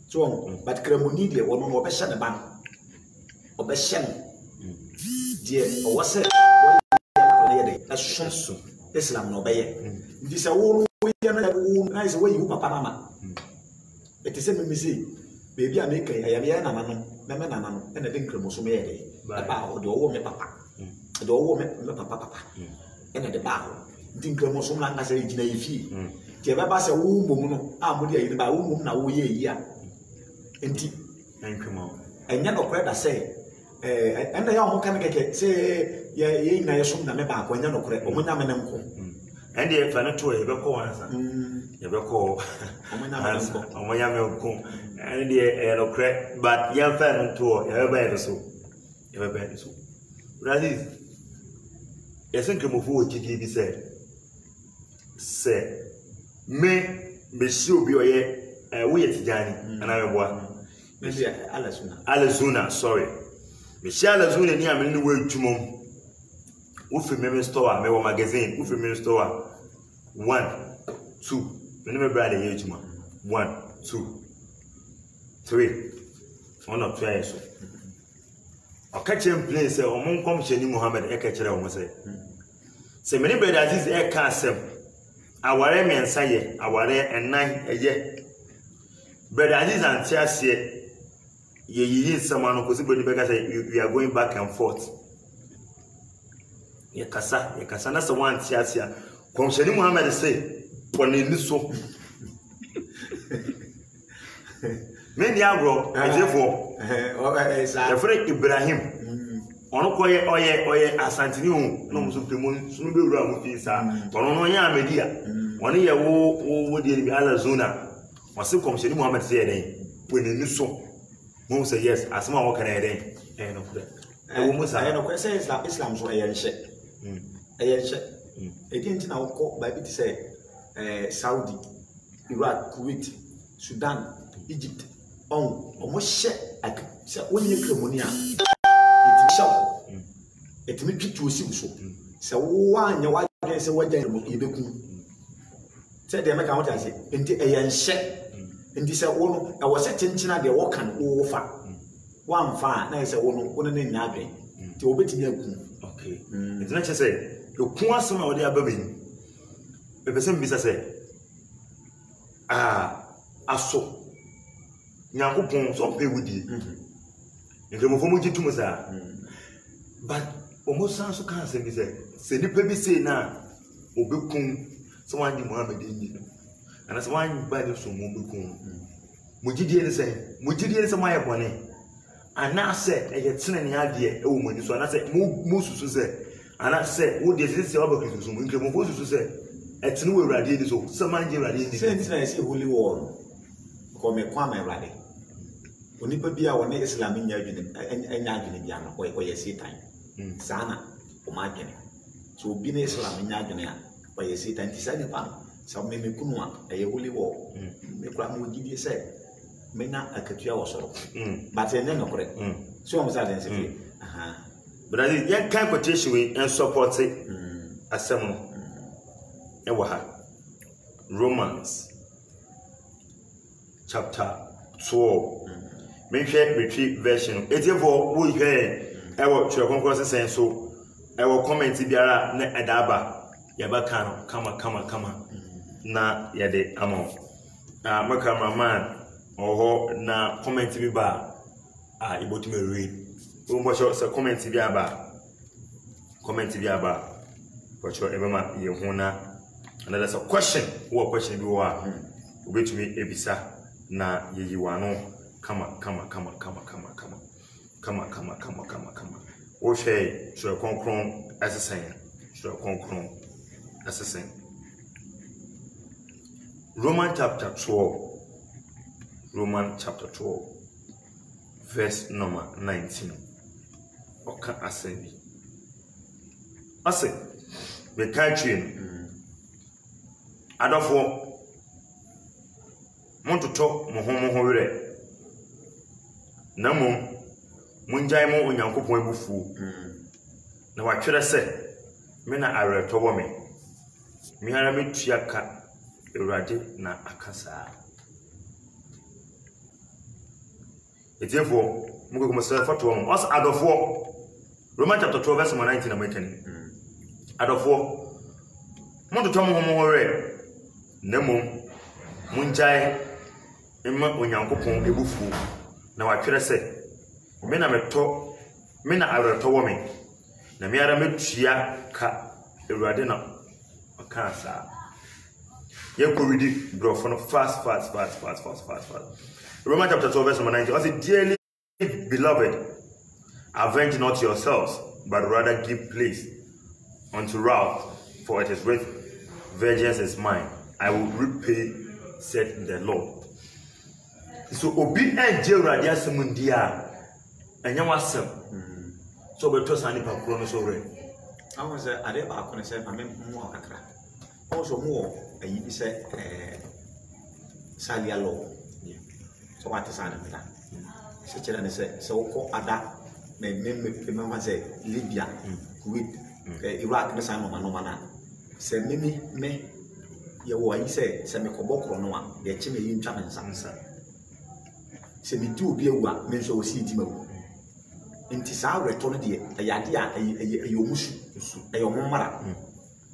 so but kramoni de won no obehye ne ba obehye die o wose wo ya ye de asunsu Islam no beye nti se wo ya na wo na se wo yi papa na ma. It is a missy, baby. I make a Yamano, Memanano, and a Dinkramus made about the old me papa, the old me papa, and at the bar. Dinkramus lang as a fee. Jabas a woman, Amudia, by whom now we ya. And come on. And yet, no credit say, and the young can say, ye, na assume the meba when you're no credit, or when I'm an uncle. And the Fanato, you go answer. You go, and the no credit, but young fan to everybody so. Everybody so. That is, I think I'm forward to give say, me should be a weird Johnny, and I want Alazuna, sorry. Michelle Alazuna near me in the word to mom. Ufi meme store, me wa magazine, ufi meme store. 1, 2. Me me brand ye juma. 1, 2, 3. On up try so. O catch him play say o mon kom sheni Muhammad e ka kire o mo say. Say me brother Aziz e ka asem. Aware me nsa ye, aware enan eye. Brother Aziz anti ase ye yi nsama no ko si brother be ka say we are going back and forth. Ye kasa na se wan ti ase a komsheni Muhammad say poni ni so me ni agro ejefo the friend Ibrahim ono koye oye asantini hu no muso pemu sunu be wura mu fi sa ono no nya amedia ono ye wo de bi Alazuna wase komsheni Muhammad say den poni ni so mo say yes asema wo kana den no kure wo mu sa no kure say Islam so eyenhye again now call by it say Saudi, Iraq, Kuwait, Sudan, Egypt almost share when you cremonia it shall it may treat you so so one your wife say what they will said the American what I say into a share and this one I was setting China the walk and over one far nice one in Nagin to obey okay it's not just say you want some of the above the person bisa say aso Nyankopon so pe wudi nkemofo mo gitu musa but almost so kan say bi say nipa bi say na obekun so wan di Muhammad ni ana so wan ba ni so mo bekun mo gidie ni say mo aye bone ana say eye tene ne ade e wo mani so ana say mo susu say ana say wo de say obekun so mo nkemofo susu say etene wo urade ni so man je urade ni say say holy war ko me kwa me urade onipa bia wona Islam nya adwene bia no ko ye Satan sana o ma adwene so obi na Islam nya adwene a ko ye Satan ti sa nipa so me kunu a ye holy war me kura mo gidie say me na akatua wo soro but enya no kore so o mo sa den se but I yan kan quotation we and support it asem no e wa ha Romans chapter 12 me share retreat version etefo wo hwe e wo twa konkon sen so e wo comment biara na edaba ya ba kan kama na ya de amo maka mama oho na comment bi ba ibotime read wo mo so comment bi aba for sure ebema ye hu na another so question bi wa obetumi ebisa na yeyi wano kama o hwe sure konkron asesen Roman chapter 12 verse number 19 oka asebi ase be country adofo montoto mo were na munjai mo onyankopon ebufu na watwere se me na areto wo me hara metua ka Ewurade na akasa etefo mugo ko masa fato mo as adofo Roman chapter 12 verse 19 na mekani adofo montoto mo were na munjai emma onyankopon ebufu na watwere se me na areto wo na me ara metua ka Ewurade na akasa ye ko read bro for fast Romans chapter 12 verse 19 as dearly beloved avenge not yourselves but rather give place unto wrath for it is written vengeance is mine I will repay said the Lord. So obi enje urade asem ndia enya wasem so beto sani pa kro no so re awon se ade ba ko ne se ame mu akakra also mu ayi bi se salia law so what is an meta se kira ne se woko ada me mama se Libya Kuwait Iraq ne san no mana se me ye wo ayi se me kobokro no a ye chime yi ntwa me nsansa se mi tu obi ewu a me so o si di mawu nti sa reto no de ayade a ayomusu ayomomara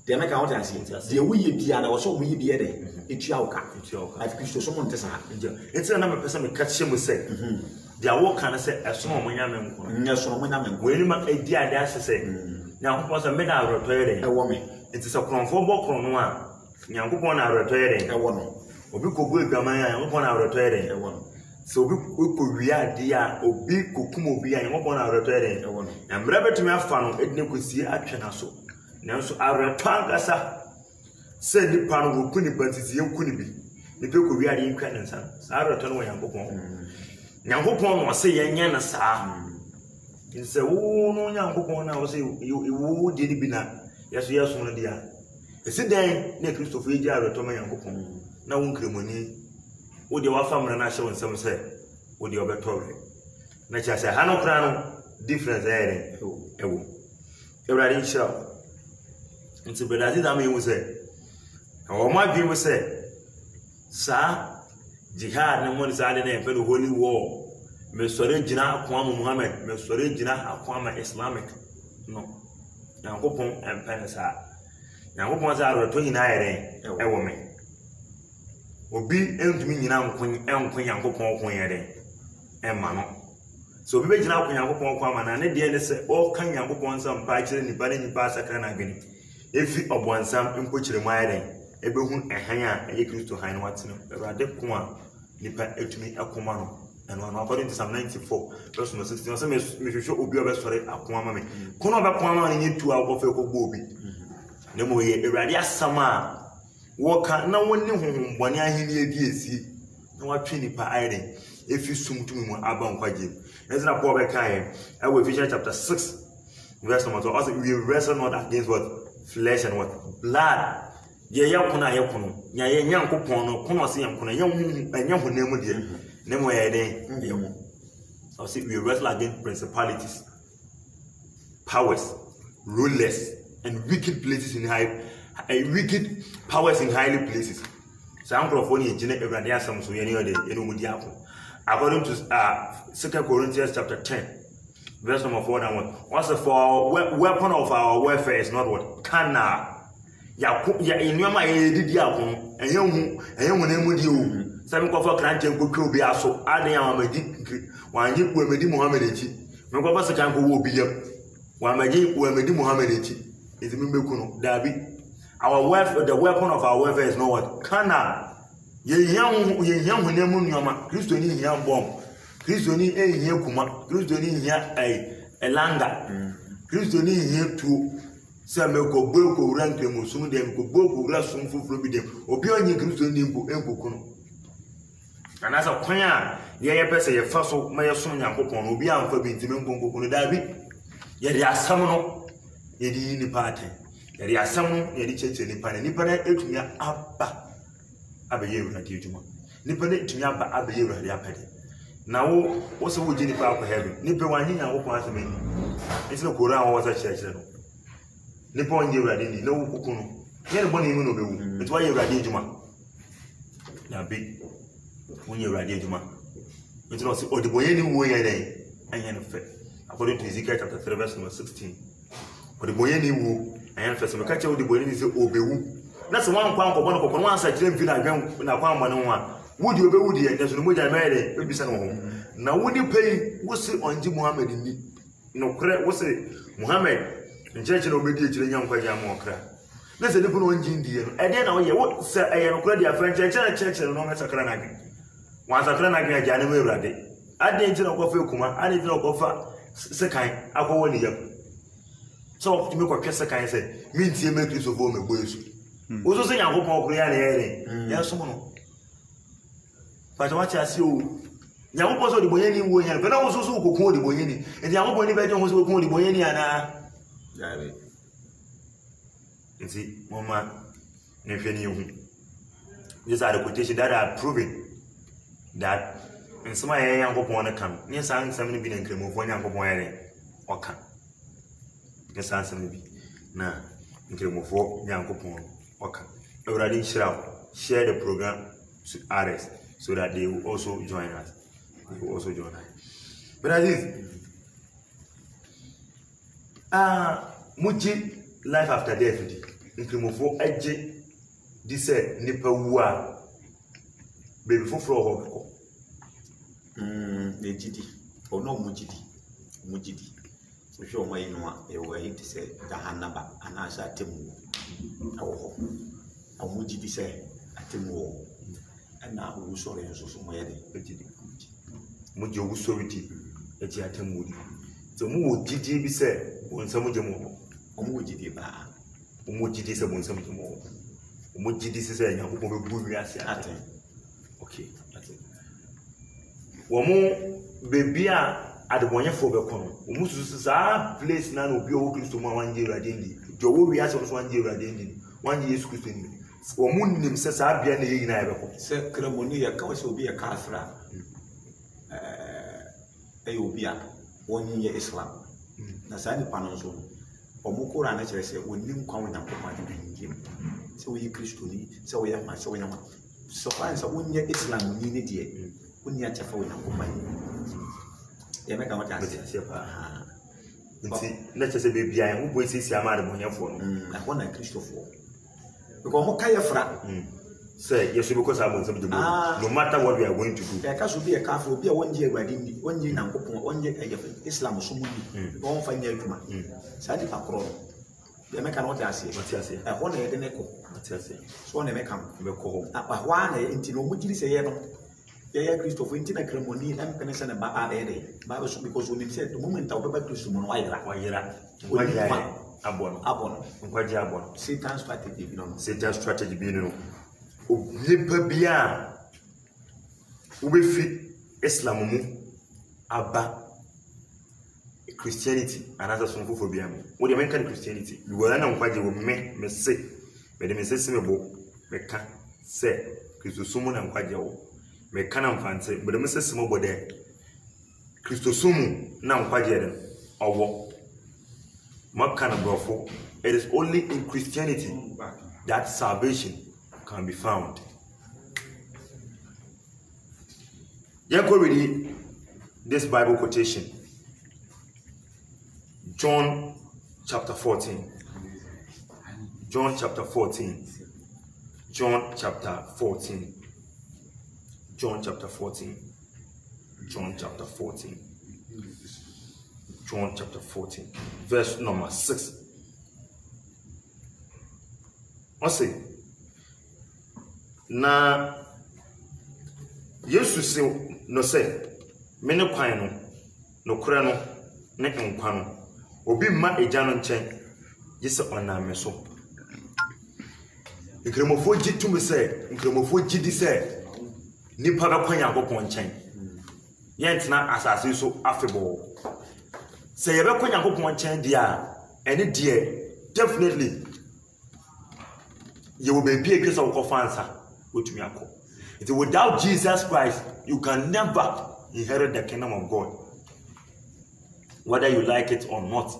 de me ka wo tan si de wo ye bia na wo so mo ye bia de etua wo ka at Christo so mo ntesa nti na me pesa me ka che mo se de awo kan se eso mo nya me nko nya so mo nya me nko we ni ma edi ade asese nyankopon se me da reto ye de e wo me nti se kronfo bokro no a nyankopon na reto ye de e wo no obi kogu egwaman a nyankopon na reto ye de e wo no so obi ko wia de a obi kokum obi a nyankopon na reto ye de e wo no na mra betumi afa no edine kosie atwena so nanso areto angasa se nipa no wo kuni bantisi ye kuni bi nipa ko wia de nkwa ne nsan areto no nyankopon no se yenye na saa nse wo no nyankopon na wo se wo de ni bi na yeso no dia esi dan na Christopher eji areto ma nyankopon na wo nkremoni wo de wa famra na hye wonsam se wo de obetore na cha se ha no kra no difference there ewo ewrade nhyira nti brother da me wu se o ma bi mu se sa jihad ne mo sa de na fe holy war me sore jina akwa Muhammad me sore jina akwa Islamic no yankopon empene sa yankopon za ro to nyina yere ewo me obi entumi nyina nkon yankopon kon yere emma no so obi be jina akwa yankopon kon ama na ne de ne se o kan yankopon sam pa kire ni ba ne ni ba sakra na gani efi obonsam mpokyire mu yere ebehu ehan a eye Kristo han no watino ewrade ko a nipa etumi akoma no and according to Psalm 94 verse 16 say me show obi obesore akoma ma me kono obekoma ma ni tu akofe ko gbo obi na mo ye ewrade asama wo ka na wonni honhom bone ahini edi esi na watwe nipa ayre efi sumtumi mu aba nkwaje ezra Paul be kai e Ephesians chapter 6 verse number 2 also we wrestle not against what flesh and what blood ye yakuna yakuno nya ye nyankopon no kono se yankuna nya honam de nemo ye den yemo also we wrestle against principalities, powers, rulers and wicked places in wicked powers in high places. Some prophecy in Jene Ebradia some so any other Enudiapo. According to 2 Corinthians chapter 10, verse number 4 and 1. Also for weapon of our warfare is not what? Kana. Ya in your my diapo, and young name you. Some cover cranching could be also adding our magic. One you will be Mohammed. No cover can go be up. One magic will be Mohammed. Is Mimbukuno, Dabi. Our weapon, the weapon of our warfare is not what? Kana. Ye young name Yama, Christian young bomb. Christian here Kuma, Christian here a langa. Christian here to some go boko rank them, soon them go boko rasum for them, or be on your Christian Embukuno. And as a quaya, ye person, your first of my son, Yankopon, will be out for being Timon David. Yet there are some in the party. There are some in the church in the pan, Nippon to me up. Abayeru na dijuma nipa ne tumi aba abayeru hade apade na wo so wo jini pa heaven nipa wanyi nya wo kwa aseme enti no kora wo za chire no nipa wanyi urade ni na wo kuku no ye ne boni mu no bewu enti wa ye urade ejuma na bi wonye urade ejuma enti no se odiboye ni wo ye den anya no fe according to Ezekiel chapter 3 verse number 16 odiboye ni wo anya no fe so me ka che odiboye ni se obewu na se wan kwa nkobon kokon wan sa kire mfina adwen na kwa amane ho a wudi obewudi ye nso no moja mere ebisa no ho na wudi pei wo se onji Muhammad ni no kre wo se Muhammad ncheche na obedi ekire nyankwaje am okra na se nipo no onji ndiye no ede na wo ye wo se eye no kra dia fa ncheche no no sakra na gbe wan sakra na gbe aja ne mo Ewurade ade nti na kofa ekuma ade nti na kofa sekan akwo ni yam so tumi kwa kwese kan se mi ntie me Kristo fo me boyesu ozo se Yankopon okura na yere ya somo no pa jawa cha si o Yankopon so de boye ni wo yan pe na wo so kokun de boye ni enti Yankopon ni be je ho so kokun de boye ni ana yawe enti mama ne hwe ni hu these are the quotations that are proving that in some Yankopon na kan ni san sam ni bi na nkremofo Yankopon yere oka ni san sam bi na nkremofo Yankopon okay. Already share the program to others so that they will also join us. But as is, muji life after death. Nkrimofo eje this nipa wa baby for floor ho. Ejidi. Ono mujidi. So show my no e we it say Jahanaba anasa temu. Awo amuji bi se atemu na wo sori nso so mo yede ejidi muji wo sori ti eji atemu ni so mu wo jidi bi se wonsam je mo omo wo jidi ba omo jidi se wonsam je mo omo jidi se Yankopon be bu wi ase ate okay ate wo mo bebi a adebonyefo be kono omo susu sa place na no bi o Kristo mo wanje Ewurade ndi jo wo wi ase so wanje Ewurade ndi wanje Yesu Kristo ndi Woman nim says I be an ina. Say Cremonia comes will be a Kathra. They will be a 1 year Islam. Nasani Panozo. Or Mukura naturally say, when you come in a command in him. So we Christian, so we have my so we know. So far as a 1 year Islam needed yet. 1 year Chafo in a command. They make a what I say. Let's say, baby, I who boys is your madam on your phone. I want a Christopher. Because Mokaya Fra say, yes, because I want them to do no matter what we are going to do. There can be a car for be a 1 year wedding, 1 year now, 1 year Islam, so one 5 years. Sadi Pacro. They make an what I say. What I say. I want a echo. What I say. So they make come. But one into no much is a yeah, Christopher, into a ceremony and pension about our area. Bible because when he said the moment I'll go back to Simon Abon. Satan's strategy, you know. Satan's strategy, you know. Nipa bia ubefi Islam mu aba Christianity another sonfo for bia mu wo de American Christianity we were na nkwaje wo me say me se me bo me ka say Christo sumu na nkwaje wo me ka na mfante me se se mo bo de Christo sumu na nkwaje de owo makana brofo. It is only in Christianity that salvation can be found. You can read this Bible quotation. John chapter 14. John chapter 14. John chapter 14. John chapter 14. John chapter 14. John chapter 14. Verse number 6. I say, na Yesu se no say me ne kwan no no kura no ne nkwa no obi ma eja no nchen yese ona me so nkremofo gitu me say nkremofo gidi say nipa ba kwan yakopon nchen yentna asase so afebo say ye be kwan yakopon nchen dia ene die definitely you will be a case of confansa with me. Without Jesus Christ, you can never inherit the kingdom of God, whether you like it or not.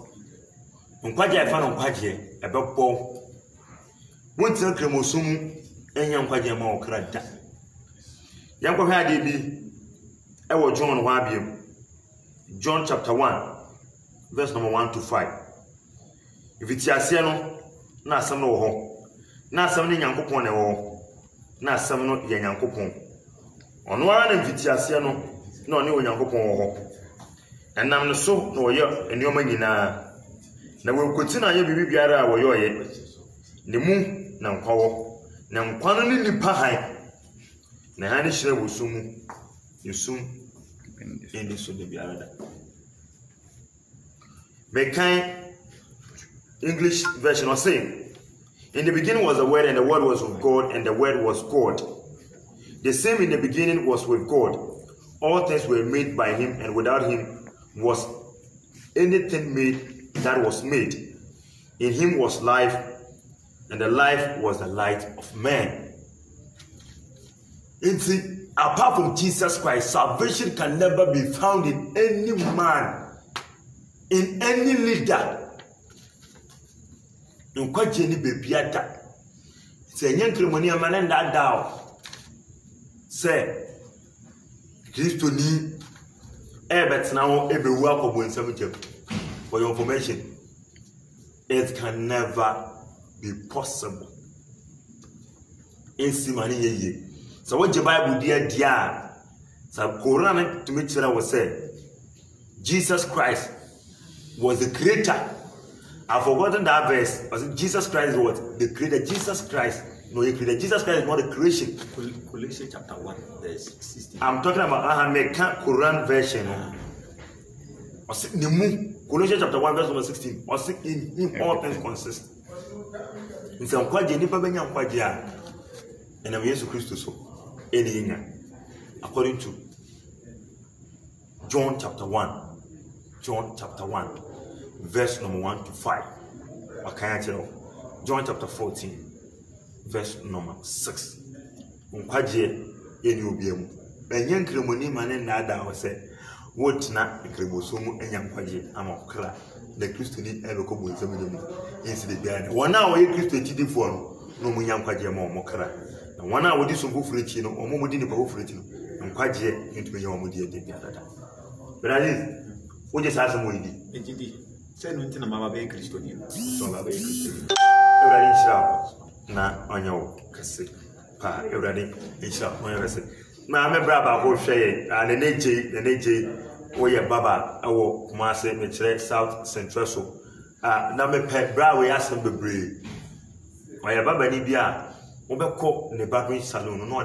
Nkwaje afa no nkwaje ebebo wontin kremosumu enya nkwaje ma okrada yankwa hwa ade bi ewo John ho abiem John chapter 1 verse number 1 to 5 if it ase no na asem no ho na asem ne nyankopon ne wo na asem no ye nyankopon ono ara na mfitiase no na one wo nyankopon wo ho enam no so na wo ye enioma nyina na we koti na ye bibi biara a wo ye oye ne mu na nkwawo na nkwa no ni nipa han na ha ne hire wo sumu yesum eni so de biara da mekan English version was saying, in the beginning was the Word, and the Word was with God, and the Word was God. The same in the beginning was with God. All things were made by him, and without him was anything made that was made. In him was life, and the life was the light of man. And see, apart from Jesus Christ, salvation can never be found in any man, in any leader. Nkwaje ni bebiata se nyankremoni amane ndadao se Kristo ni ebetna wo ebewu akobo nsam jem. For your information, it can never be possible. Insimani yeye so what the Bible dia so Quran to make sure was say Jesus Christ was the creator. I've forgotten that verse. Was it Jesus Christ is what? The creator. Jesus Christ. No, the creator. Jesus Christ is not the creation. Colossians chapter 1, verse 16. I'm talking about Ahameka Quran version. Colossians chapter 1, verse number 16. In him all things consist. In some kwaje nipa benya kwaje a. And I'm Jesus Christ so. According to John chapter 1. John chapter 1. Verse number 1 to 5. John chapter 14, verse number 6. Nkwaje eni obiamu. Enye nkremoni mane na ada ho se wotina nkremosomu enya nkwaje ama okra na Kristo ni eloko bonzemu mu. Insi de bia. Wona wo ye Kristo etidifo no mu nya nkwaje ma omokra. Na wona wo di sonko furechi no omo mudi ni pa furechi no. Nkwaje ntumi nya omo di ede bia dada. Brazil oje sa asemo idi. Ejidi. Se no ntina mama be Kristo ni. So baba ye Kristo ni. Ewrade nhyira na onyo kase. Pa ewrade nhyira onyo kase. Na me bra ba ho hwe na neje oye baba awo Kumase me kire South Central so. Na me pe bra we asem bebre. Oye baba ni bia wo bekọ ne barbering salon no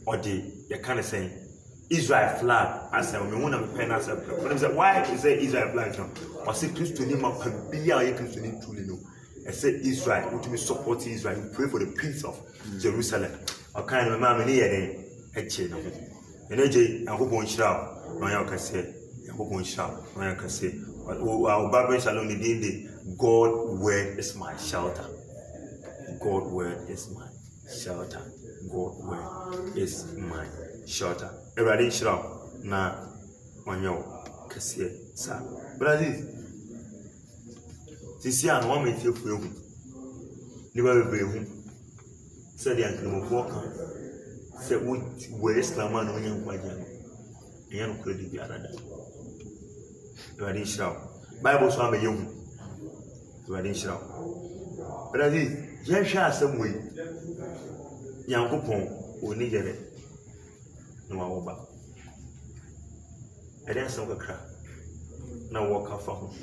ode ye kan say Israel flag asem me wona me pe na asem. But say why is it Israel flag no? O say Kristo ni ma pa bia ye Kristo ni truly no. I say Israel, what me support Israel, we pray for the peace of Jerusalem. I kind of mamma near them, a chain of it. And AJ, I hope on shout, no one can say, I hope on shout, no one can say, but our Bible salon in the God word is my shelter. God word is my shelter. God word is my shelter. Everybody shout, na on your cassier, sir. Brazil. Sisi an one metie fu ehu ni ba bebe ehu se dia nkremofo kan se wo Islam na onye nkwaje no enye no kredi bi arada Ewade nhyira Bible so ama yehu Ewade nhyira Brazil ye hwa asem we Yankopon oni yere no wa oba ede asem kakra na wo ka fa ho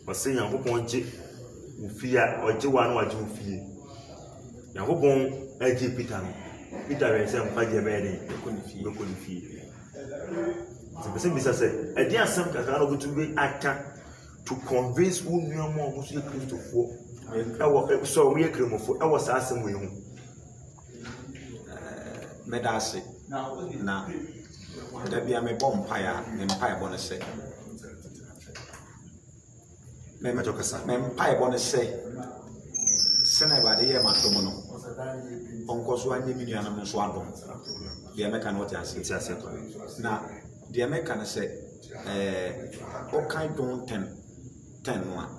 Wase Yankopon je ufia oje wa na waje ufie Yankopon eje Peter no Peter we say mfaje be de ko ni fie se bisa se ede asem kakra no gutu aka to convince who new more who see Christopher ewo so we kremofo ewo sa asem we hu medase na da bia me bompaya me mpaya bo ne se me mpaya bo ne se sena ba de ye ma domo no onko so anye mi nua na so adom de me kan what ase na de me kan se o kan don 10 no a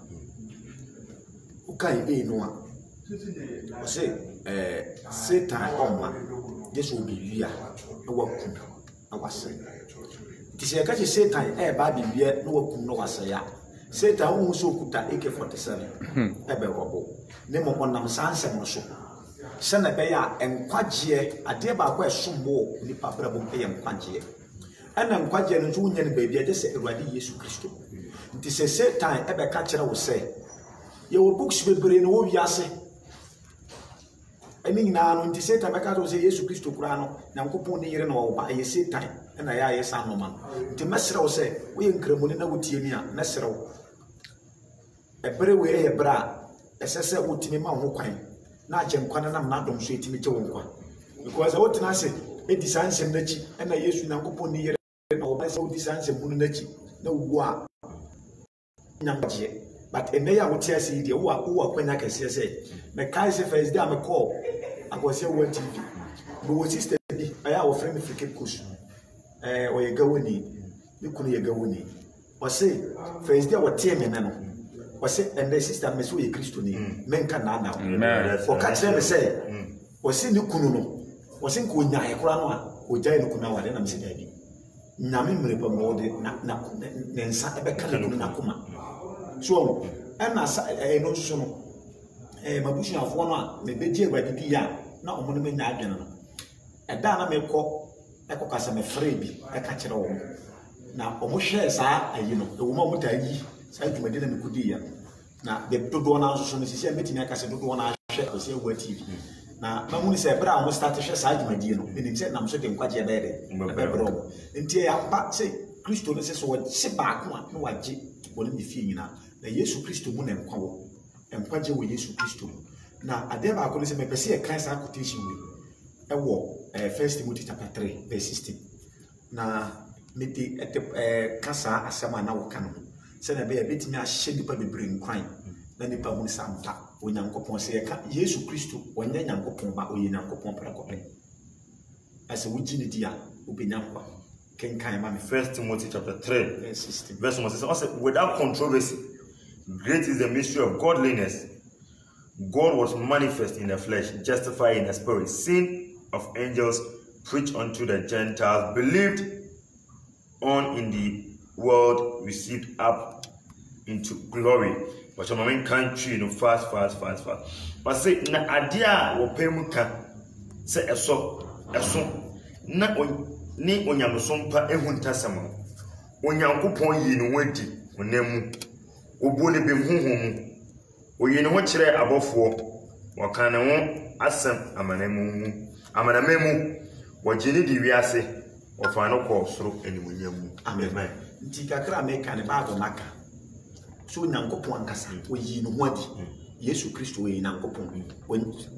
o kan e no a o se Satan omma Yesu bibia no wakum na wase ti se ka che Satan ba bibia no wakum no wase ya Satan wo so kuta AK47 ebe robo ne mo onam sansem no so se na be ya enkwaje ade ba kwa esombo nipa brabo be ya enkwaje ana enkwaje no so wonya ne bibia de se Ewurade Yesu Kristo nti se Satan ebe ka kire wo se ye wo books bebre no wo wiase eni nyina no nti Satan beka to se Yesu Kristo kura no Nyankopon ne yire na wo ba ye Satan na ya ye sa no man nti mesere wo se wo ye nkremoni na wotie ni a mesere wo ebere we ye bra esese wotimi ma ho kwan na agye nkwana na na dom so etimi gye wo nkwa because wotina se edi sansem nachi na Yesu Nyankopon ne yire na wo ba se odi sansem bunu nachi na wo a nyamje but ene ya wotia se ide wo akwanya kese se me kai se first day am call akwase wo TV but wo sister bi aya wo friend African coach o ye gawoni ni kunu ye gawoni o se first day wo tie me na no o se and the sister me so ye Kristo ni menka na na o ka kire me se o se ni kunu no o se nko nya ye kura no a o jai ni kunu awade na me se dadi nyame mre pa mo de na nsa ebe ka ni kunu na kuma so na sa no so no mabushi afo no a me beji Ewurade bi ya na omo no menya adwene no eda na mekọ ekokasa me free bi eka kire wo na omo hwe saa ayi no ewo ma omo ta yi saa dwumade na mekudi ya na de dodo na so no sisi metimi akase dodo na hwe ko se Ewa TV na mamuni se bra omo start hwe saa dwumade no menim se nam so de nkwaje be de bro ntie ya ba se Kristo no se so wo se ba ko a no waje woni mi fie nyina na Yesu Kristo mu na nkwawo enkwaje wo Yesu Kristo na ade ba ko se me pese e kan sa quotation we ewo 1 Timothy chapter 3 verse 16 na meti kasa asema na wo kan se na be ya betimi a hye nipa bebre nkwan na nipa mu sampa onyankopon se yeka Yesu Kristo onye nyankopon ba oye nyankopon prakope ase wuji ne dia obenyankwa kenkan ma me 1 Timothy chapter 3 verse 16 verse 1 says, without controversy, great is the mystery of godliness. God was manifest in the flesh, justified in the spirit, seen of angels, preached unto the Gentiles, believed on in the world, received up into glory. But your main country, fast. But say, na adia wo pemuka say eso na ni onyamsompa ehuntasam. Onyankopon yi no wadi onemu. Obo ne bemhuhum. Oyi ne ho kire abofo. Waka ne ho asem amanamemu. Wajini di wiase. Ofa no ko soro animunyam. Amen. Nti kakra meka ne Bible maka. So nyankopon ankasa oyi no ho adi. Yesu Kristo oyi nyankopon.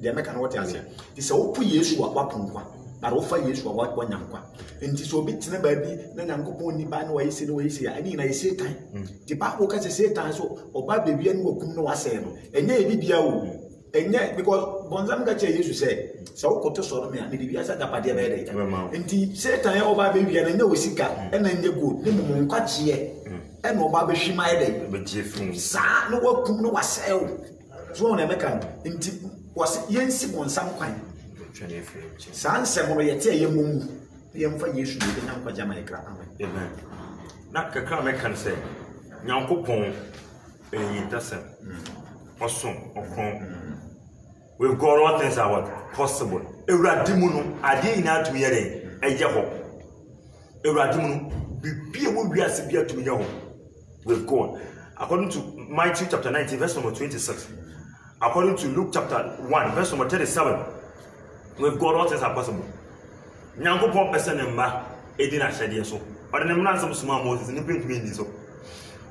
De meka no what you say. Ti se opu Yesu apaponkwa. But ofa Yesu wa nyankwa. Nti so bi tene ba bi na nyankopon ni ba na wa yisi ya. Ani na yisi tan. Ti ba ko ka se Satan so oba bebia no wakum no wase no. Enye ebi bia o. Enye because bonzam ga che Yesu say so ko to so me ani bibia sa gapade ba dey. Nti Satan ya oba bebia na nya wosika e na nya good ni mu nkwache e na oba behwima e dey. Be jefun. Sa no wakum no wase o. So na meka nti wase yensi bonsam kwan. Sanse mo yete yemumu yemfa Yesu de nyankwa jama ekra amen na kakra me kan say nyankopon yintasem osom okron with God all things are what possible ewrade mu no ade ina atumi yere eje ho ewrade mu no bibie wo wiase bia atumi ye ho with God according to Matthew chapter 19 verse number 26 according to Luke chapter 1 verse number 37 with God all things are possible. Nyankopon person mba edina hyede so. Ode ne mna nsam suma Moses ne print me ndi so.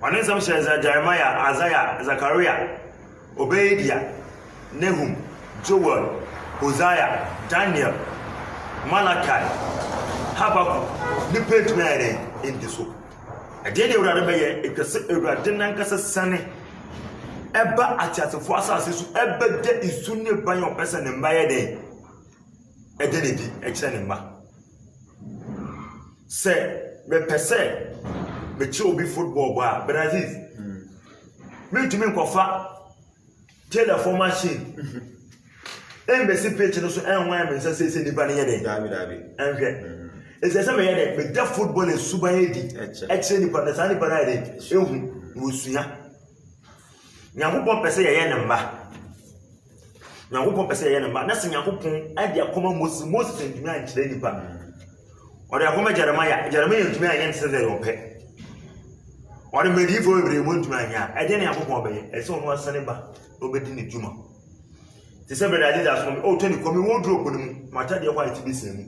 Ode nsam hyeza Jeremiah, Isaiah, Zachariah, Obadiah, Nahum, Joel, Hosea, Daniel, Malachi, Habakkuk ne print me ade ndi so. Ade de urade be ye ekese urade nankasa sane eba atiatefo asase so eba de isu ne ban yo person mba ye de edenedi ekire ma say me pese me chi obi football ba Brazil me tumi nkofa telephone machine embassy page no so enwan me say ni ba ne ye de David enhwe ese me ye de me da football e suban edi ekire ni pa na sani pa na de ehu wosuya nyankopon pese ye ne mba nyankopon pese ye ne mba na se nyankopon ade akoma Moses ntumi ankire nipa ode akoma Jeremiah ntumi anya ntse zero pe ode medifo ebre mo ntumi anya ade ne nyankopon be ese ono asane ba obedi ne djuma ti se be dadi da so o to ni komi wardrobe no mu mata de white bi se mu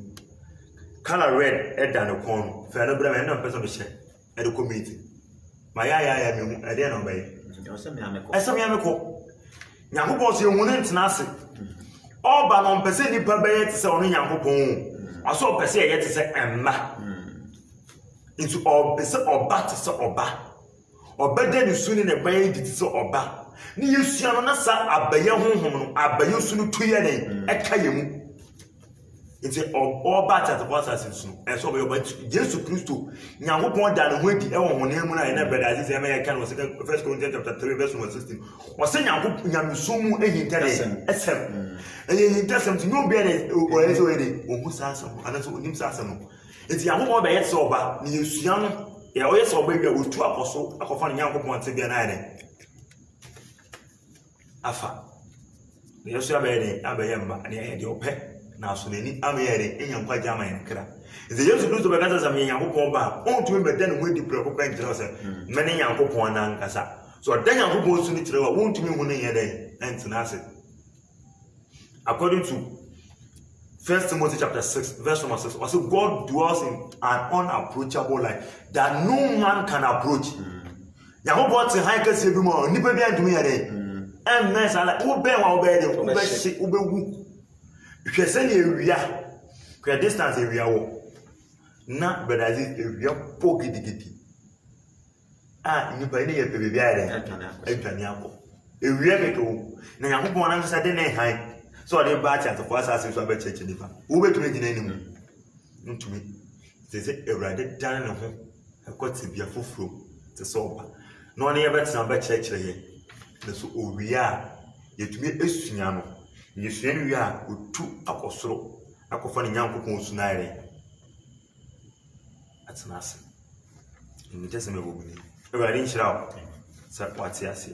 color red eda ne kon fe no bra me na pese be hye ede community ma ya me hu ede na obaye ese me ameko nyankopon so ehunu ntena ase oba no mpese nipa beye te se ono nyankopon aso pese ye te se emma into obese oba te se oba obede ni suni ne beye di te se oba ni yesua no na sa abaye honhom no abaye sunu tuye den eka yemu into oba te te kwasa sunu eso oba oba Yesu Kristo nyankopon da ne ho di e wo honam na ye na brother Aziz ema ye kan wo 1 Corinthians chapter 3 verse 16 wo se nyankopon nyamsumu ehintare esem ehintare ti no be ne o eso we de o hu sa asam anaso onim sa asam no enti nyankopon be ye se oba ni yesua no ya o ye se oba bia otu akoso akofa ne nyankopon te bia na ye afa ne yesua be ye abaye mba ne ye de ope na so nani ameyere enyankwa jama yen kra ze Yesu Kristo be kasa sam nyankopon ba on tumi be dan ho di preko kan kire se me ne nyankopon na nkasa so dan nyankopon su ni kire wa won tumi hu ne ye den entina ase according to 1 Timothy chapter 6 verse number 6 also God dwells in an unapproachable light that no man can approach nyankopon te han kase bi mo nipa bi antumi ye den en na sala wo be wa wo be de wo be hye wo be wu hwese ne ewia kwa distance ewia wo na Brazil ewia po gidigidi nipa ne ye bebe bia de atwane akọ ewia keke na yakobon na nsa de ne han so de ba chat for asase so abecheche nipa wo betumi gina anim ntumi ze Ewurade dan ne ho ekoti bia foforo te so oba na one ye betina becheche ye na so owia yetumi esunya no yesua no wia otu akosoro akofa ne nyankopon sunaire atenase ni jese me bobuni Ewurade nhyira sa kwate ase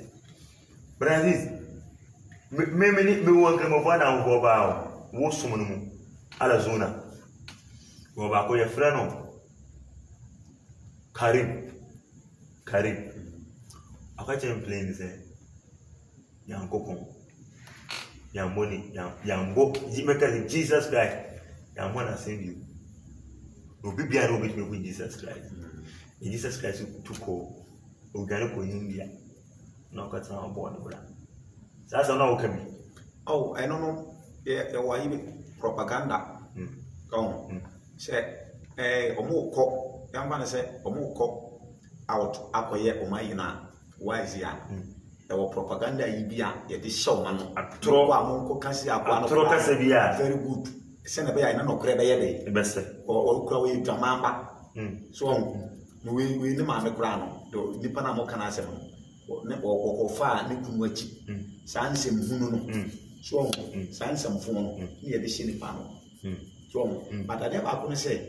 Brazil me won kan mo fada wo ba wo som no mu Arizona wo ba ko ye frɛ no Karim akache plane say yankopon yamboni yambo jimeka Jesus Christ yamona send you obi bia no bit me Jesus Christ Jesus Christ tuko ogane ko India no ka tan aboard bra sasa na okabi oh I don't know yeah wa yi propaganda say omukọ yamba na say omukọ out akoye omayina wise ya ewo propaganda yi bia ye de show ma no atro kwa monko kasi akwa no atro kasa bia very good se na be ya na no kre be ye de bese o kura we dwamamba so no we ni ma me kura no do nipa na mo kana asem ne o fa ne kunu achi sanse mhunu no so sanse mfunu no ye de shi nipa no so but ade ba ko ne say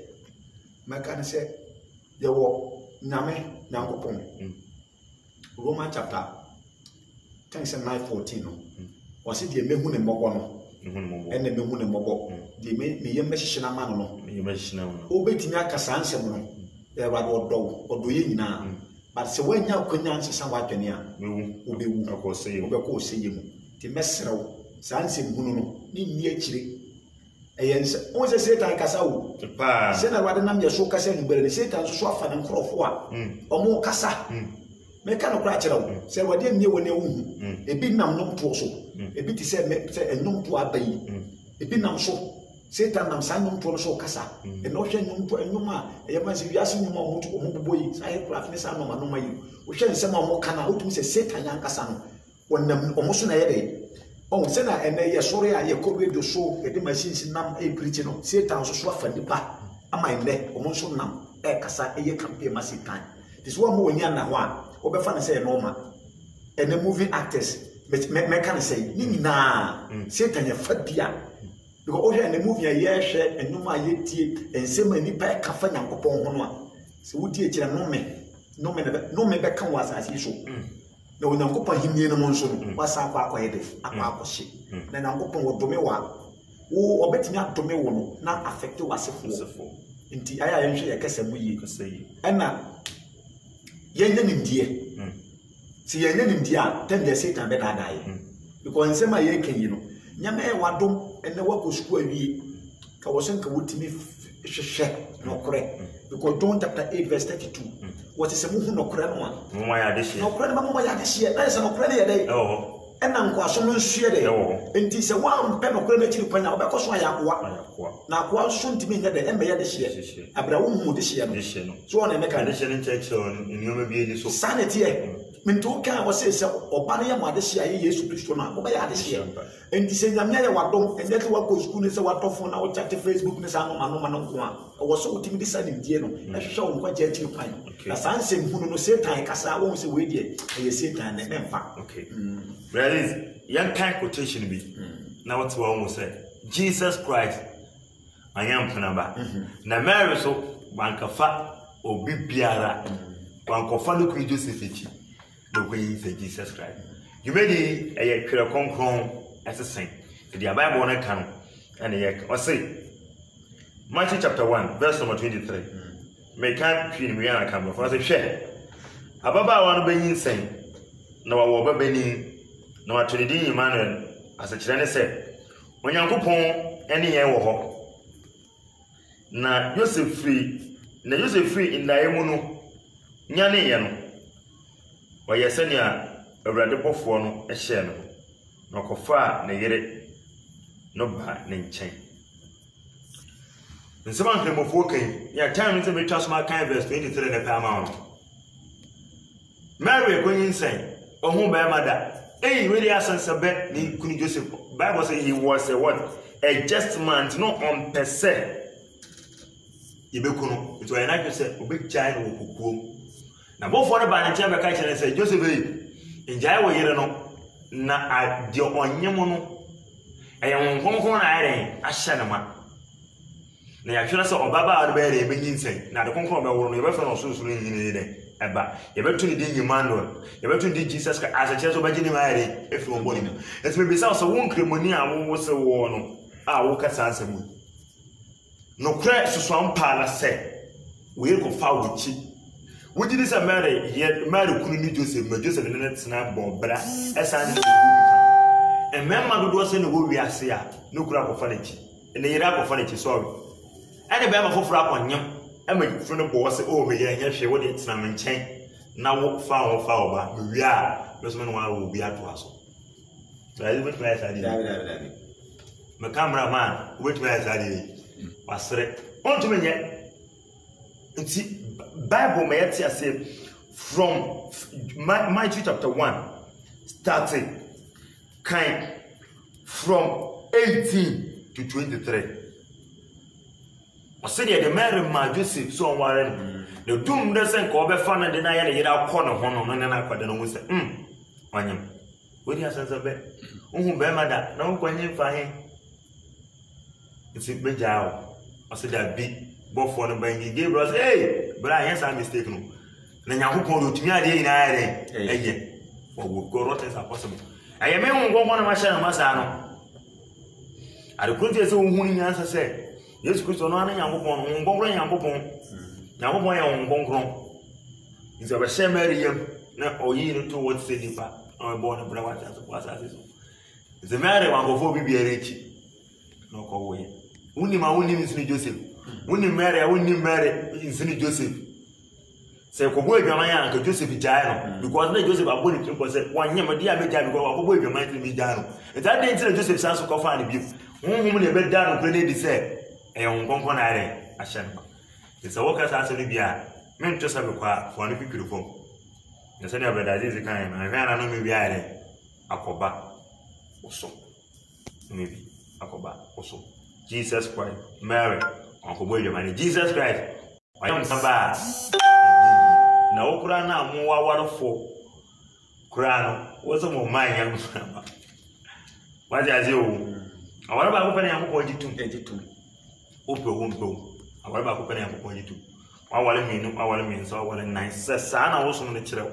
meka ne say ye wo nyame nyankopon Roman chapter 10:9-14 no wasi de mehu ne mbogo no ene mehu ne mbogo de me yem hyehyena ma no me yem hyehyena no obetimi akasa ansem no Ewurade odo ye nyina but se wanya akonya nsesa wadwene a obewu obekọ oseye mu ti mesrew sansem hunu no ni nni akire eyense o se Satan kasa wo pa se na Ewurade nam ye so kasa ngbere ne Satan so afa ne nkrofo a omo kasa meka no kra kyerɛw se Ewurade nie wɔ ne wuhu ebi nam nom to so ebi ti se ennom to abayi ebi nam so Satan nam san nom to no so kasa e no hwɛ nom to ennom a e ma se wiase nom a mo to mo boboyi sai kra ne san nom anoma yi o hwɛ nsɛm a mo kana o tumi se Satan yan kasa no wonam omo so na yɛ de on se na ene ye sori a ye ko radio so e de machines nam e preach no Satan so afa nipa ama ende omo so nam e kasa e ye campaign ma Satan this one mo wonya na ho a obefa na say normal ene movie actors me can say ni nyina Satan ye fa bia because o hwe ene movie a ye hwe enuma ye tie ensem nipa e kafa nyankopon ho no a se wodi e kire no me be kan wasase so na onyankopon himnie no mo nso no wasa akwa yede akwa hye na nyankopon wodome wa wo obetimi adome wo no na affect wasefo nti aya ye nhwe ye kasa mu yi ena yenye nimdie si yenye nimdie a tem de Satan be dadaye because nsema ye kenyi no nyame e wadom ene wako sku awie ka wo senka wotimi hwehwe no kore because John chapter 8:32 what is a muhu no kore no a mo ya de hye no kore no mo ya de hye na se no kore ne ye de ena nko aso no nhue de enti se wa mpe no kore na chiri kwanya obekọ so ayakoa na akwa so ntimi nya de embe ya de hye abra wo mu de hye no so na emeka de hye ne cheche nnioma bi edi so sanity e mintu kan wo se oba ne ya ma de hye aye Yesu Kristo na oba ya de hye enti se nyamia ye wadom ende ke wako school ne se watofo na wo chat Facebook ne sa no no nko a wo so utimi disa ne die no ehwehwe wo nkwa je chiri kwan na sanse mhunu no Satan kasa wo se we die aye Satan ne memfa there is young kind quotation be now what we almost say Jesus Christ I am panaba na Mary so bankafa obi biara bankofa no ku Joseph echi no ku say Jesus Christ you made a kira konkron asesen the Bible na kan and ye o say Matthew chapter 1 verse number 23 me kan pin me yana kan for say hwe ababa wa no benyin sen na wa ba beni na wa tredin Emmanuel asakire ne se onyankopon ene ye wo ho na Joseph free in daemu no nyane ye no wa yesania Ewurade bofo no ehye no na kofa na yere no ba ne nchen nsema nkemofo kan ya time nse betwa so ma kan verse 23 na pa ma Mary konyin sen ohun ba ma da Hey, really asensabe ni kuni Joseph. Bible say he was a what? A just man, no on per se. Yebekuno. It was an actor say, "Big child will kuku." Now, both for the band and chamber catch and say, Joseph, in Jaiwa Yerano, na the onyemono. I am one corner iron, a shanama. Now, I should have saw Baba Alberti beginning say, now the concord will never from so soon in the day. Eba, you better to the Emmanuel, you better to the Jesus as a chance of Virginia Mary, if you want him. It may be sounds a one crimonia was a war. Ah, walk as answer me. No crash to some palace say, we'll go far with you. What did this Mary? Yet Mary couldn't need Joseph, but Joseph and the snap bomb, but as I and Mamma was in the wood we are seeing, no crap of furniture, and the Iraq of furniture, sorry. And the Bama for frap on you. I'm a friend of boss over here, and she would eat some and chain. Now walk foul, but we are, those men will be at us. So I didn't play as my cameraman, which way I did, was it? On to me yet. See, Bible may say from Matthew chapter 1, starting kind from 18 to 23. I said, the Mary, my Joseph, so Warren, the doom doesn't go over fun and deny it out corner on and I couldn't always say, on him. What do you say of it? Bemada, no one in for him. It's a big job. I said, that big both for the banking gave us, hey, but I answer mistaken. Then I hope to me again. For what God is possible. I am one of my shadow Masano. I couldn't say so who answer said. Yes, Christo, no, I'm going on. It's a shame, not or you to what city, or born a brother. It's a matter of go for be rich. No call away. Only my own name is Joseph. Wouldn't marry, I wouldn't marry in St. Joseph. Say, Coboy, your man, Joseph Jano, because they Joseph are putting to say, 1 year, my dear, go away, your mind to be done. And that didn't Joseph Sans of Coffin of you. One woman, a bed down, grenade said. And on one eye, I shan't. It's a worker's answer to be a men just have a car for any people phone. The same of that is the kind I ran on maybe I Akoba or so. Maybe Akoba or so. Jesus Christ, Mary, Uncle William, and Jesus Christ. I am some bad. Now, Kurana, more water for Kurano was a more my young son. What is you? I want about opening up 82. Open won't go. I want about opening up 22. I want to mean so I want nice. Son, I was on the chill.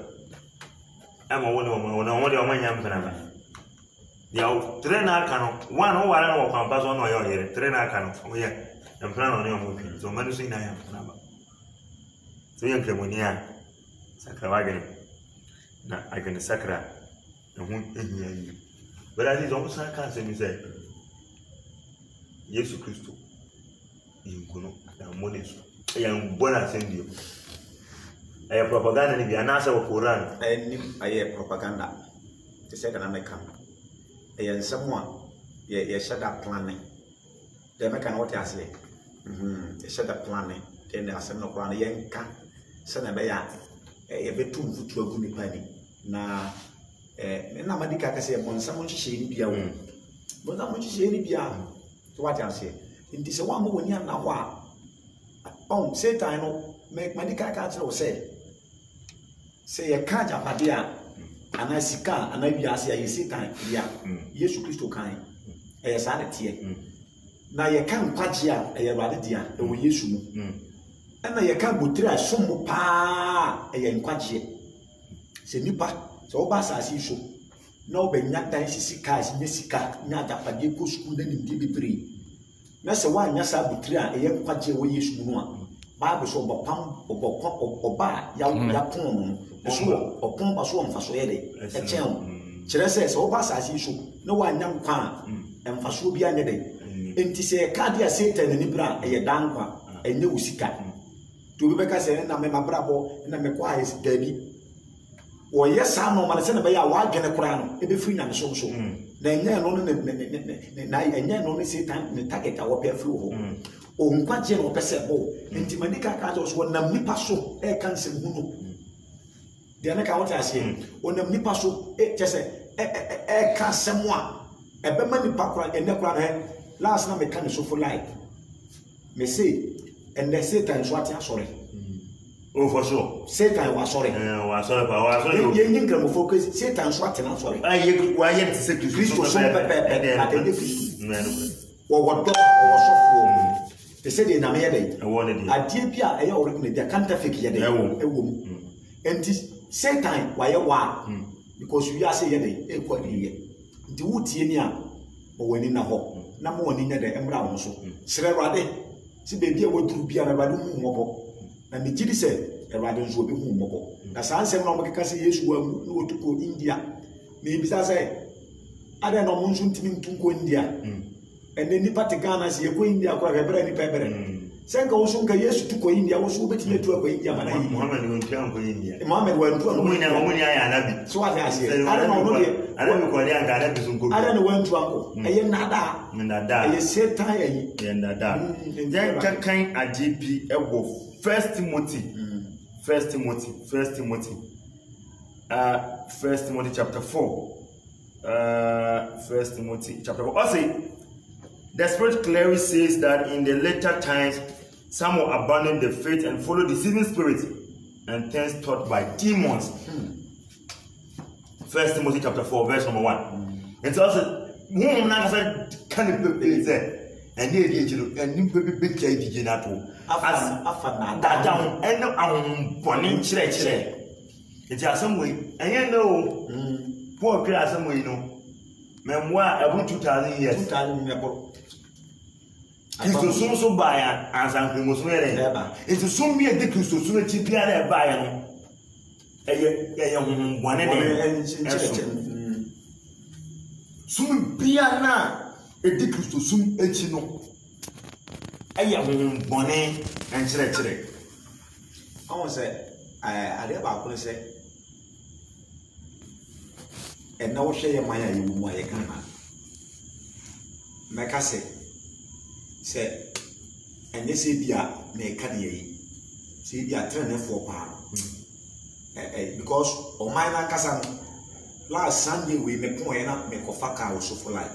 I'm a one of my young man. The trainer can one over and over pass on your ear. Trainer can from here and plan on your movie. So, medicine I am. So, young Cremonia Sacravagan. Now I can sacra and won't hear you. But I did almost I can't say me say. Jesus Christ. In Kuno, and Moniz. I am born and send you. I have propaganda in the answer of Quran. I have propaganda. The second American. I am someone. You shut up planning. The American what I say. You shut up planning. Then there are some of one young can. Son of a bit too to a good penny. Now, Namadika can say, when someone should be a woman. But how much is any beyond? What I say. In this one when you are now. Oh, say time, make medical council say a card of idea, and I see car, and I be as you see time, yeah, yes, Christo kind, a sanity. Now you can't catch ya, a radidia, the way you should. And you can't go through a sum pa, a young catch ye. Say nipa, so bass as you show. No, but not that she cars, Jessica, not that I give push school in DB3. Nasa wa nyasa butria eye kwaje wo Yesu no a Bible so obopam oba ya pon so opon ba so mfaso ye de e chen kire se so oba asasi so na wa nyam kwa mfaso bia nye de enti se card ya Satan ni bra eye dankwa enye usika to be beka se na me mabrabo na me kwa is dabi wo yesa no ma se na be ya wa gene kura no e be free na so so na enye no na enye no Satan ne target a wo pe free ho o nkwaje no pese bo enti manika ka so nam nipa so e kan se hu no de na ka what ase onam nipa so chese ka semo a ebema nipa kora ene kora na last na me ka ne so for life me say and the Satan so ati asore oh for sure Satan was sorry yen gram focus Satan so ati na sorry aye wa yen se Christo so pepe at the Christo what so they said in America adie bia e original dia counterfeit ye dey ewom and Satan why one because you are say ye dey e kwa ye nti wutie ni a o wani na ho na mo wani nya dey emra won so sere rade si bebi e woduru bia na rade hu mobo na me gidi se rade nso obi hu mobo na sansem na mo keka se Yesu wa mu no otuko India me bi sa say ada no mo nso ntimi ntunko India ene nipa te Ghana se ko India kwa bebra ni pebere senga wo so nka Yesu tuko India wo so obetime tu akwa India mana yi Muhammad wo ntua ko India Muhammad wa ntua mo ni aya anabi so what I say ada no no de ada mi ko ni anga anabi so nko ada no wa ntua ko eye nada eye Satan eye nada then kan AJP e go First Timothy chapter 4 First Timothy chapter 4 also the Spirit clearly says that in the later times some will abandon the faith and follow deceiving spirits and things taught by demons. First Timothy chapter 4 verse number 1. And so also who na can be there and they and big DJ na to as that down and born chire it is some way and you know poor clear some way no memoir about 2000 years Kristo so baya ansan mo so yere enti so mi e de Kristo so na chi bia na baya no eye honbone de sum bia na e de Kristo sum echi no eye honbone en chire awon say ade ba ko say e na wo hwe ye man ya ye mu aye kan na meka say and say bia me ka de yi say bia train for pa because o my na kasa last Sunday we me point na me ko fa ka so for life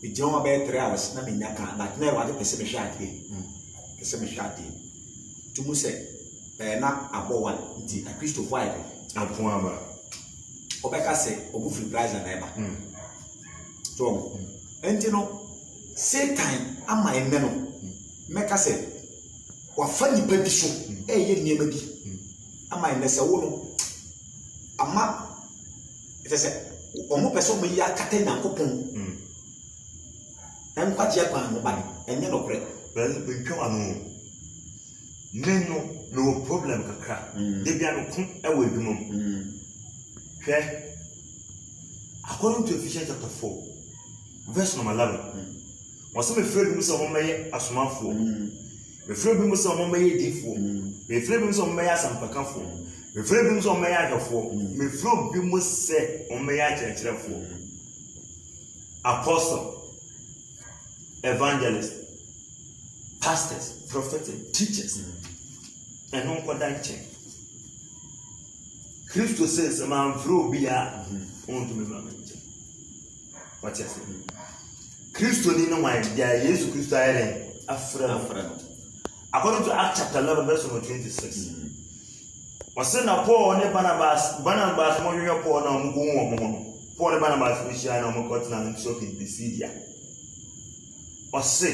e je o be 3 hours na me nyaka na na wa de pese me hwati to mu say na abo one nti na Christo five apon aba o be ka say o bu free prize na eba so enti no Satan ama ene no meka se wa fa nipa bi so ye niema bi ama ene se wo no ama ite se o mo pese mo ya kata Nyankopon en kwa je kwa no ba enye no kure be twa anu no problem kakra de bia no kun e wa edwuma hwe according to Ephesians chapter 4 verse number 11 Wasa me frɛ bi mu sɛ ɔmo mɛyɛ asomafo me frɛ bi mu sɛ ɔmo mɛyɛ difo me frɛ bi mu sɛ ɔmo mɛyɛ asampakafo me frɛ bi mu sɛ ɔmo mɛyɛ ahwɛfo me frɛ bi mu sɛ ɔmo mɛyɛ akyerɛkyerɛfo apostle evangelist pastors prophets teachers ɛno nkɔda nkyɛn Kristo sɛ sɛ manfrɛ bi a ɔntumi ma me nkyɛn wate ase Kristo ni no wan dia Yesu Kristo ayere afra according to Acts chapter 11 verse 26 wase na Paul ne Barnabas mo hwehwe Paul na mo go wo mo Paul ne Barnabas mo hia na mo kɔtena no so in Pisidia wase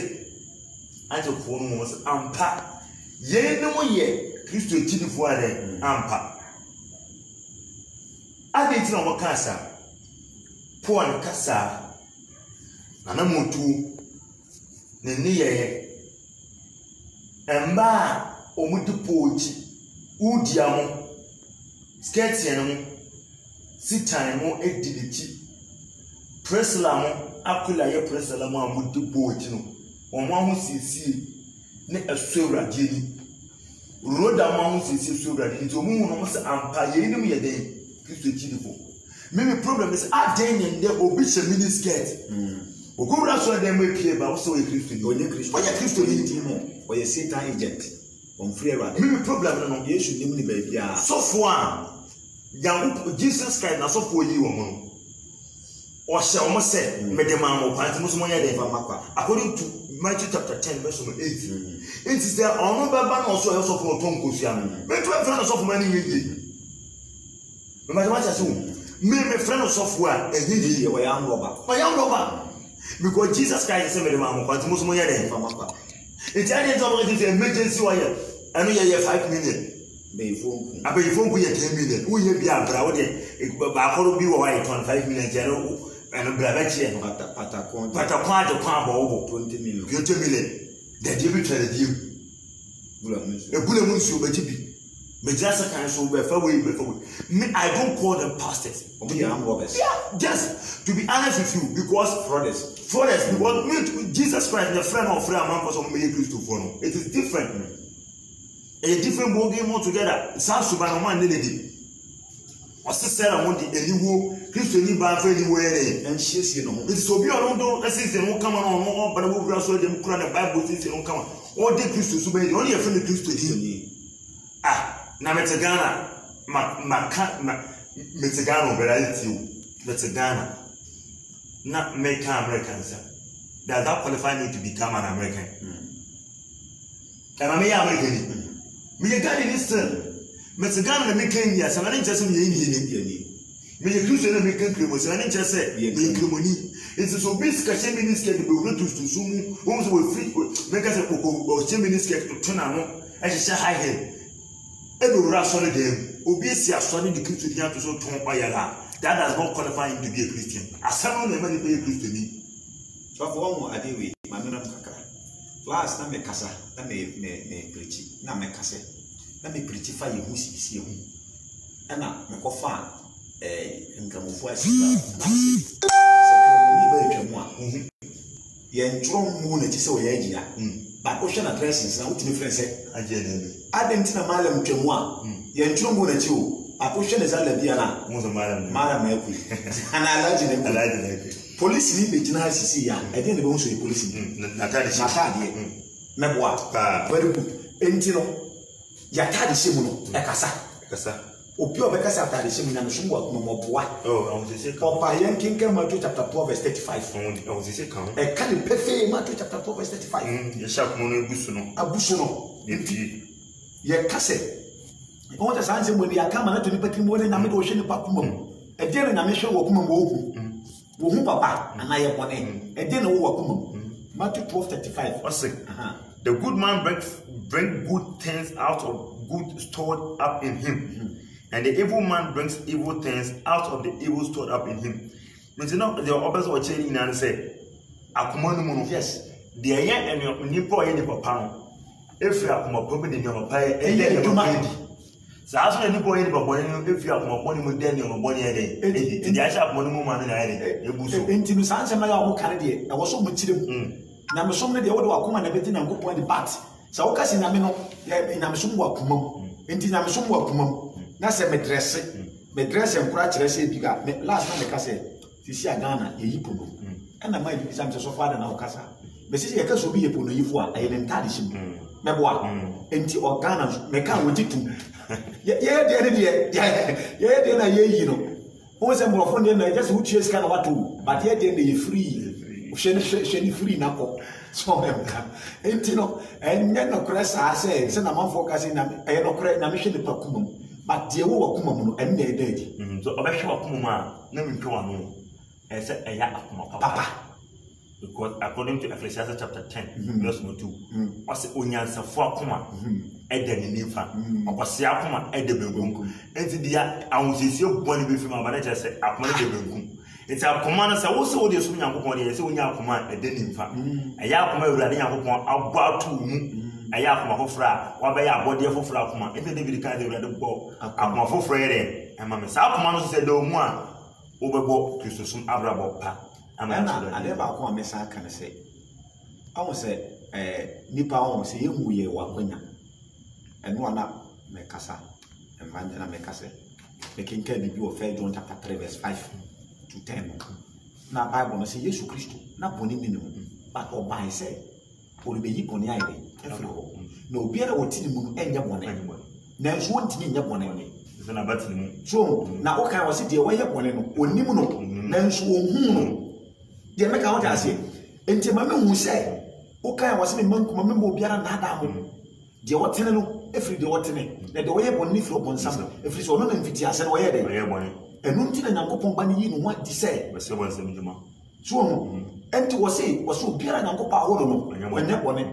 anjo Paul no mo se ampa ye ne mo ye Kristo tidifo ale ampa ade ti na mo kasa Paul kasa na motu ne niyeye emba omudu pochi udia mo skirt ye no sitan mo edidichi presla mo akula ye presla mo amudu pochi no omo ahu sisi ne asuwra jeni roda mo ahu sisi asuwra jeni to mu no mo se ampa ye nim ye den Kristo chidifo maybe problem is aden ne obi che mini skirt Ogura so dem make ba wo so Kristo ni onye Kristo ni ntimo o ye Satan agent on free right maybe problem no Yesu nim ni ba bia so fo a Jesus Christ na so for you omo o hye omo say medema mo kwanti mo so mo ye according to Matthew chapter 10 verse 8 it is there ono baba na so so for ton kosua no me to friend so for mani yeye me ma say me friend so for a yeye we am roba because Jesus Christ say medema mo kwanti mo so mo ye dey it is an emergency wire anu ye 5 million Abeyifonku ye 10 million. Who ye be abra wo de ba akoro bi wo wa 25 million jero enu bra ba chie no patakon de kwa bo 20 million. 20 million. De dey be tell you. Bula mun su ba tibi. Me just kan so be fa we. Me I don't call them pastors. Yeah, just to be honest with you because fraudsters because Jesus Christ the friend of friend man for some me Christ for no. It is different. A different ball game altogether. South Sudan man lady. Was the cell on the Eliwo, Christian Iba anywhere and she's it's so be on don't assist and won't come on, but I will also them crown the Bible things and come on. All the Christians obey only a friend of Christ to him. Nametagana, Metagano, but I tell you, Metagana, not make Americans. Does that qualify me to become an American? And I'm American. Me gani ni sir me tsagana na me kan ya sanani nche se me yin ni me ye Kristo na me kan kremo sanani nche se me kremoni it is so basic ka che minister de be wuro to sumu wo so we free me ka se o che minister to na no e che high head e be wura so le dem obi esi aso ni de Kristo dia to so ton oyala that does not qualify him to be a Christian asano na me be a Christian so for one adewe ma me na kakra last na me kasa na me preach na me kase na me preach fa ye husisi hu na me ko fa ngramofo asika na se ni ba twemu a ye ntro mu na ti se o ye agina ba ko hwe na dressings na utini friend agina be adenti na malam twemu a ye ntro mu na ti o akohwe na zala bia na mo so malam akui ana alaji na police ni be gina asisi ya e dey na be wo so police na tade meboa very good entino ya tade shemu no e kasa obi obekasa tade shemu na so mo moboa I want to say Papa Yankin Matthew chapter 12 verse 35 I want to say kan e kan pefe Matthew chapter 12 verse 35 ya sharp mo no abusu no enti ye kase e won ta sanse mo ni aka ma na to ni patri mo ne na me do hwe ni pakuma mu e de na me hwe wo kuma mo wo hu papa ana ye bone e de na wo kuma mu Matthew 12:35 what's it the good man bring good things out of good stored up in him and the evil man brings evil things out of the evil stored up in him. Means you know the opposite of changing and say akuma no mo yes the yen and nipo yen papa no if you akuma problem in your papa e dey do man so as you nipo yen papa no if you akuma boni mo dey your boni e dey the asha akuma no mo man na e dey ebuso enti no sanse ma ya wo kare de e wo so mo kirem na me som ne de wo de akuma na beti na nkopon de bat sa wo kasi na me no na me som wo akuma enti na me som wo akuma na se me dress nkura kire se bi ga last na me ka se sisi agana ye yipo no na ma yi sam se so father na wo kasa me sisi ye ka so bi ye po no yifo a ye ne ntade shim me boa enti organa me ka wo titu ye de ne ye na ye yi no wo se mo fo ne na just wo tue ska na wato but ye de na ye free sheni free na ko so me ka enti no enye no kra sa se na man focus na e no kra na me hwe ne pakuma mu but de wo wakuma mu no enne e daadi so obehwe wakuma mu a na me ntwe wano e se e ya akuma papa because according to Ecclesiastes chapter 10 verse 2 wase onyansafo akuma e da ne nifa okwase akuma e da benkum enti dia awosiesie boni be fi ma ba na che se akuma de benkum enti akuma na se wo se wo de so nyankopon de se wonya akuma e da nifa e ya akuma ewura de nyankopon abo atu mu aya akuma fofra wa ba ya abode fofra akuma ebe David ka de ewura de bo akuma fofra ere e ma me sa akuma no se de omu a wo bebo Kristo sum abrabo pa ana ade ba akuma me sa kan se awu se nipa awu se yemu ye wa kwanya eno ana me kasa emvanja na me kase me kinka bi o John chapter 3 verse 5 to 10 na Bible no se Yesu Kristo na boni minimum but obai se be yi boni ayi efre ho na obiara wotini mu enye boni na nso wontini enye boni na batini so na o kan wo se de wo ye bone no onim no nanso ohun no de me ka wo ta se enti ma me hu se o kan wo se me mankuma me mo biara na da mo de wo tene no efri de wo tene na de wo ye bone fro bonsam efri so no na mfiti ase no wo ye de wo ye bone enu nti na Nyankopon ba ni yi no wa di se wo se bonsam juma so enti wo se biara Nyankopon ahoro no wonye bone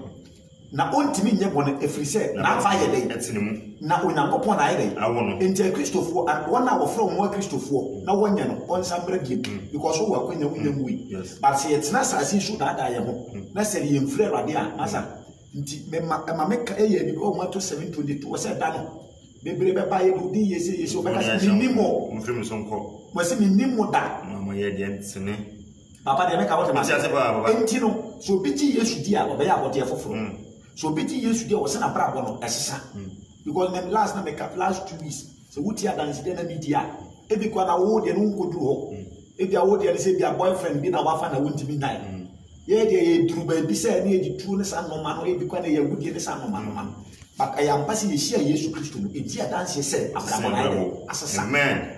na ontimi nye bone efri se na fa ye de etinimu na Onyankopon na ye de awono enti Kristofo wona wo fro mo Kristofo na wonya no onsambra biem because wo akwanya wonya mui but se yetena sase su da da ye ho na se ye mfre Awurade a masa nti ma meka eye bi o mato 722 wo se da no bebre be ba ye do di yesi obeka se minimo mfrim so nko mo se minimo da mo ye de ntene papa de meka wo te ma se baba enti no so bi ti Yesu di a obeya abode foforo so bi ti Yesu di a wo se na bra bo no esesa because them last 2 weeks so wuti adanse de na media e bi kwa na wo de no nkodu ho e bi a wo de se bi a boyfriend bi na wafa na wontimi nai ye de ye duru ba bi se na ye di tu ne sa no ma no e bi kwa na ye gudi ne sa no ma no but I am passing Yeshua Yesu Christo no enti adanse se abrabona asasa amen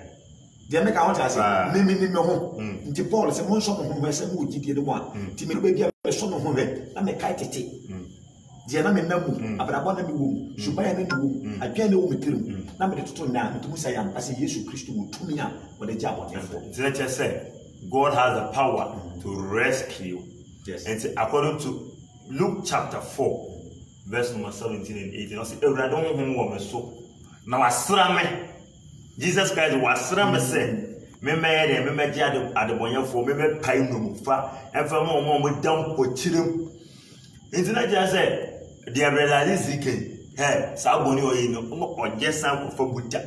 de me ka won ta se me ho nti Paul se mo nso mo ho se mo gidie de mo a nti me ba bi a so mo ho he na me kai tete de na me namu abrabona me wo subaya na me wo adwan na wo metirim na me de toto na ntumu sa yam passing Yesu Christo wo tumi a wo de ja won defo let's say God has the power to rescue. Yes. And according to Luke chapter 4 verse number 17 and 18, I say, "Everyone who was so now asrame Jesus Christ was asrame say, me jade adebonya fo me pai no mufa emfa mo dam pochirim." Intina just say, "The realize ziken he sa boni oyi no mo oje san ko fa buta."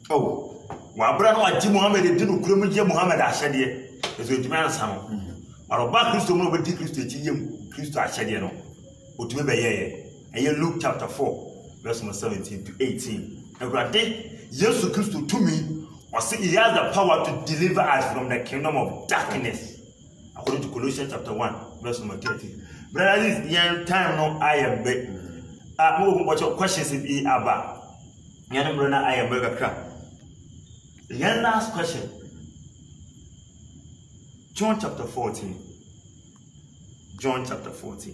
Oh, wa bra no agi Muhammad di no kurom je Muhammad ahyede eso ntimi ansa no aroba Kristo mo be di Kristo echi yem Kristo ahyede no otumi be ye Luke chapter 4 verse 17 to 18. Everyday Jesus Kristo to me was he has the power to deliver us from the kingdom of darkness according to Colossians chapter 1 verse 13. Brother, this young time no I am be mo watch questions be aba yan brother I am be kakra. Yan last question, John chapter 14. John chapter 14.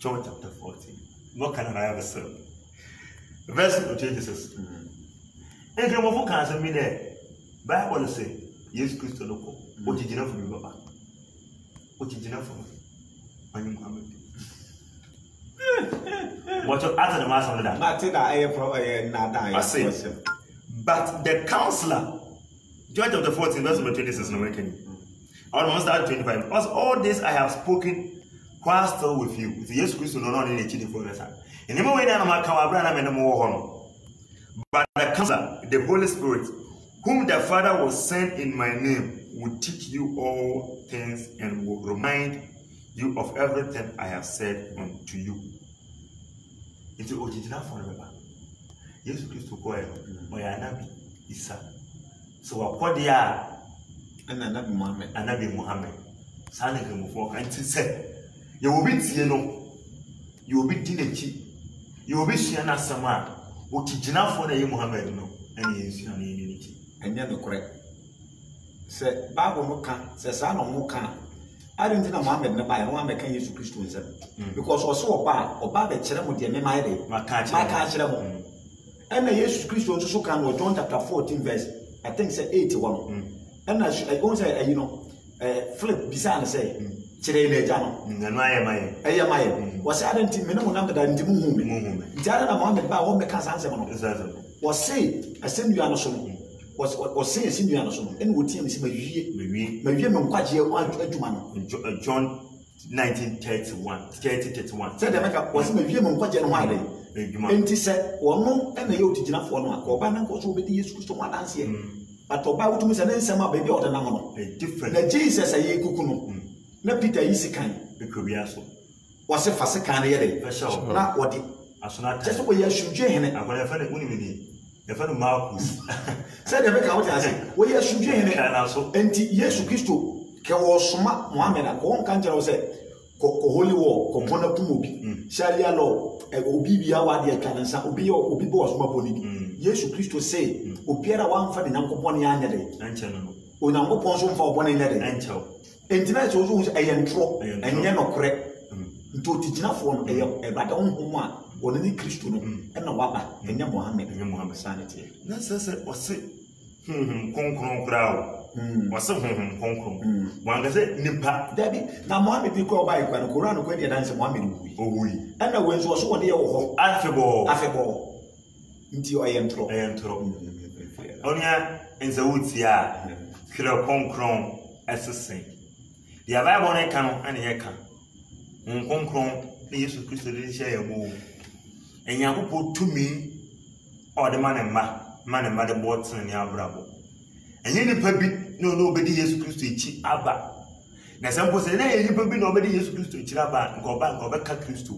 John chapter 14. What can I ever say? Verse 26. And the one who can answer me there, Bible say, yes, Christ loco. What did you know for me, Baba? What did you know for me? When you Muhammad. What you answer the master of that? I say, but the counselor, John chapter 14, verse 26, no making. I want to start 25. Because all this I have spoken while still with you. It's Jesus Christ no not in the cheating for us. In the way that I'm but the counselor, the Holy Spirit, whom the Father will send in my name, will teach you all things and will remind you of everything I have said unto you. It's the original forever. Jesus Christ will go ahead. Isa. So what they are and Anabi Muhammad. Sane ke mufo kan ti se. You will be tie no. You will be dinechi. You will be sua na sama. O ti ginafo na ye Muhammad no. Ene ye sua na ye nichi. Enya no correct. Se Bible no kan, se sa no mo kan. I don't think Muhammad na buy one make Jesus Christ himself. Because also oba be kire mo de me mai de. Maka kire mo. And Jesus Christ also can no John chapter 14 verse I think say 81. And I won't say you know flip beside say kire na eja no. No aye mai. Was I don't me no number that ndi mu hu. Jara na Muhammad ba wo me kan san say no. Was say asem you no so no. Was say asem you no so no. En wo tie me say mawie me nkwaje adwuma no. John 19:31. Say the make was mawie me nkwaje no wa dey. Enti se wono na ye otiginafo no akoba na nko so obedi Yesu Kristo mo adanse e but oba wotumi se na nsema ba bia odanam no different na Jesus aye kuku no na Peter yi sikan ekobia so wose fa sikan na ye de na wodi asona ta se ko ye asudwe hene akona fa na unimi ni e fa no Marcus se de be ka woti ase wo ye asudwe hene kana so enti Yesu Kristo ke wo soma Muhammad ko nka njere wo se holy war ko bona kum obi sharia law obi bia wa de atwanansa obi bo osoma boni Yesu Kristo say obiara wa mfa de Nyankopon ya anya de anche no Onyankopon so mfa obone nya de anche entina so eyentro enye nokre nto tiginafo no ebada honhom a wona ni Kristo no na waba enye Muhammad sanity na sese ose konkron krao wase konkron wangase nipa dabi na Muhammad bi ko ba ikwa no Quran ko dia dance Muhammad owui ana wenzo so wona ye wo ho afebo nti oyentro onya enzawuti a kira konkron esesen dia Bible na kan ana ye kan konkron na Yesu Kristo de sha ya bo enyankopɔ tumi ɔde ma de botin ne abrabo enye nipa bi no obedi Yesu Kristo echi aba na sampo se na nipa bi no obedi Yesu Kristo echi aba nko ka Kristo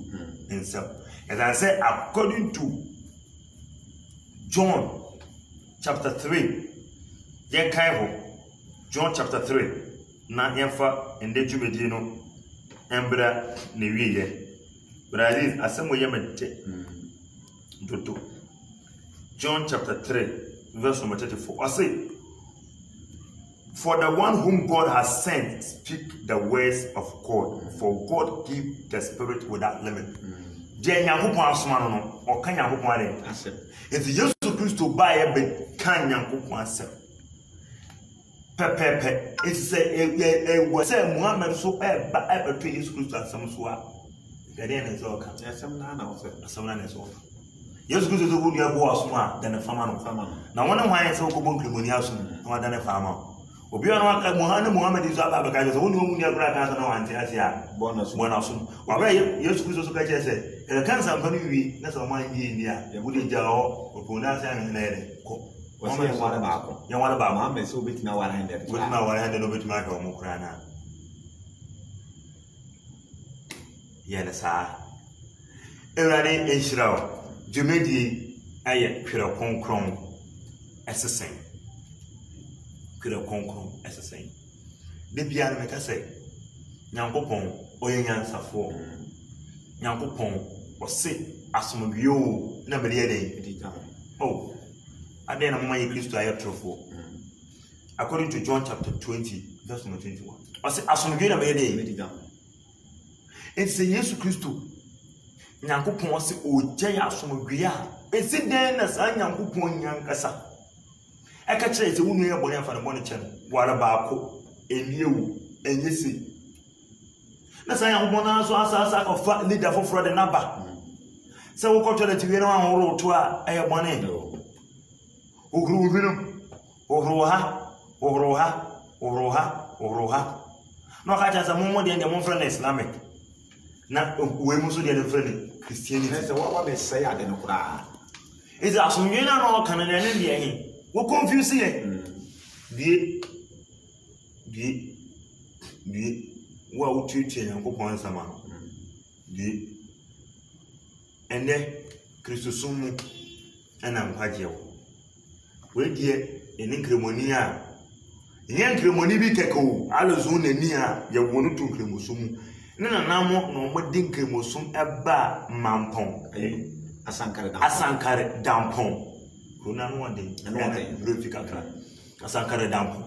himself as I say according to John chapter 3 ye kai ho John chapter 3 na yemfa ende dwumedi no embra ne wiye Brazil asemo yemete Dodo. John chapter 3, verse number 34. I say, for the one whom God has sent speak the words of God, for God give the Spirit without limit. Deɛ Nyankopɔn asoma no no, ɔka Nyankopɔn asɛm. Nti Yesu Kristo ba yɛ bɛ ka Nyankopɔn asɛm. Pɛpɛpɛ. Nti sɛ sɛ Muhammad so ɛba ɛbɛtɔ Yesu Kristo asɛm so a, gɛdeɛ ne sɛ ɔka. Asɛm na ɔsɛ. Asɛm na ne sɛ ɔka. Yesu Kristo so wudi abo asoma da ne fama no na wona hwan se ko bon krimoni asoma na wada ne fama obi ona aka Muhammad izo aba ka so woni woni akura ka so na wanti ase a bona so wa ba Yesu Kristo so ka che se e kan sa mpani wi na so man yi ni a wudi jawo opona ase an na ere ko o me wala ba ko ya wala ba Muhammad so betina wala hande no betima ka o mo kura na ya na sa erane enshirawo Jumedi aye kwira konkron esesen de bia na meka sɛ Nyankopɔn oye nyansafo Nyankopɔn ɔse asomdwe o na mede yɛ den oh ade na mama ye Kristo aye trofo according to John chapter 20 verse number 21 ɔse asomdwe na mede den it's Yesu Kristo Nyankopɔn se ogya ya asomdwe a esi den na sa Nyankopɔn nyankasa eka kyerɛ sɛ wonu yɛ bɔne afa ne bɔne kyɛ no wara baako eniewu enyesi na sa Nyankopɔn na so asasa akɔfa leader foforo de naba sɛ wokɔtɔ da tiwie no ahoro to a ɛyɛ bɔne ogru hwino ohro ha no ka kyerɛ sɛ mo de mo mfrɛ na Islamic na we muso de mfrɛ Christianity sɛ wa be sɛ ade no kura is asomdwe na no kan na ne de he wo confuse ye die wa ututu Nyankopɔn sama die ene Kristosum mu ana nkwaje we die ene nkremoni a ene nkremoni bi keko alozu na ni a ye wonu tu nkremosum na namo no modi nkremosum eba mampon asankare dampon rona no wande verifika kra asankare dampon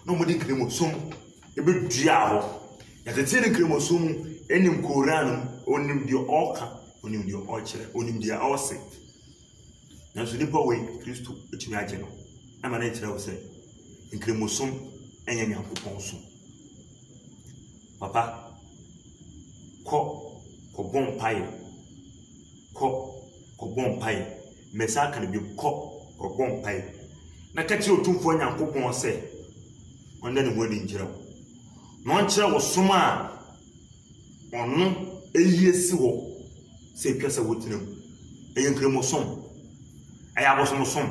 no modi nkremosum ebe dua ho ya tete nkremosum enim koran onim de oka onim de okire onim de ose na so nipa we Kristo etumi age no ama na kire wo se nkremosum enya Nyankopɔn so papa ko bon pai mesa kan bi ko bon pai na ka ti otumfo Nyankopɔn se onda ne wodi njira no nkyira wo soma ono eyiesi wo se twasa wotinam eye nkremosom eye abosomosom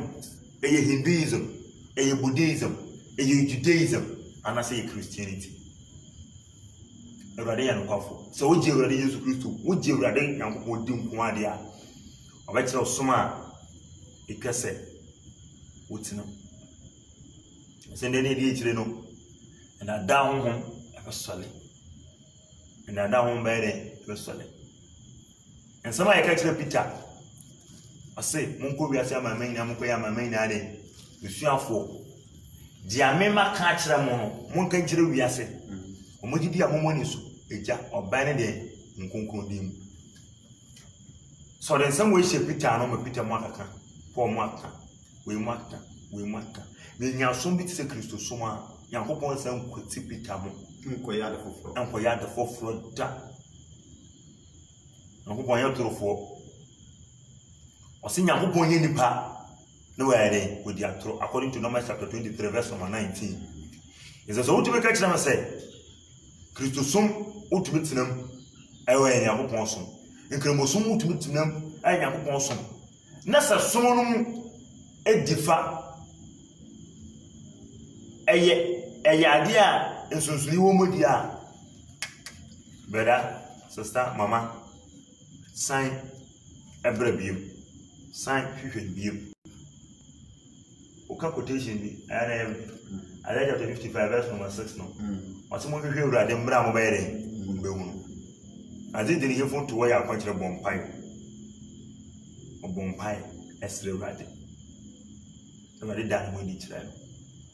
eye Hinduism eye Buddhism eye Judaism ana say Christianity Erade ya nkwafo so wo je Erade Yesu Kristo wo je Erade Nyankopɔn di nko ade a obekere osoma ikese wotinam sende ne di chire no na da honhom akasale and that one by the solid. And somebody catch the Peter. I say, Munko, we are saying my main, I'm going my main idea. You see, I'm for. Diamema catch the mono, Munkan Jiru, we are saying. Omodi a momonisu, eja, or banner day, Munko dim. So then some way she Peter and Peter Marka, poor Marka, we Marka. We now soon be to Christo Soma, Yankopon some could see Peter and Koya the forefront. Yankopon to four. Or sing Yankopon any part, nowhere with the actor, according to Numbers chapter 23, verse number 19. Is as ultimate catch them say, Christo Sum ultimate them, away Yankopon some, and Cremosum ultimate them, and Yankopon some. Nasa Sumum edifa. Eye idea in Sunsuli Womodia. Brother, sister, mama, sign every view, sign 50 view. Oka quotation be I chapter 55, verse number 6 no. Or someone who hear that them bram obey. As it didn't even to wear a country of bompire or bompire as the rabbit. Somebody died when each time.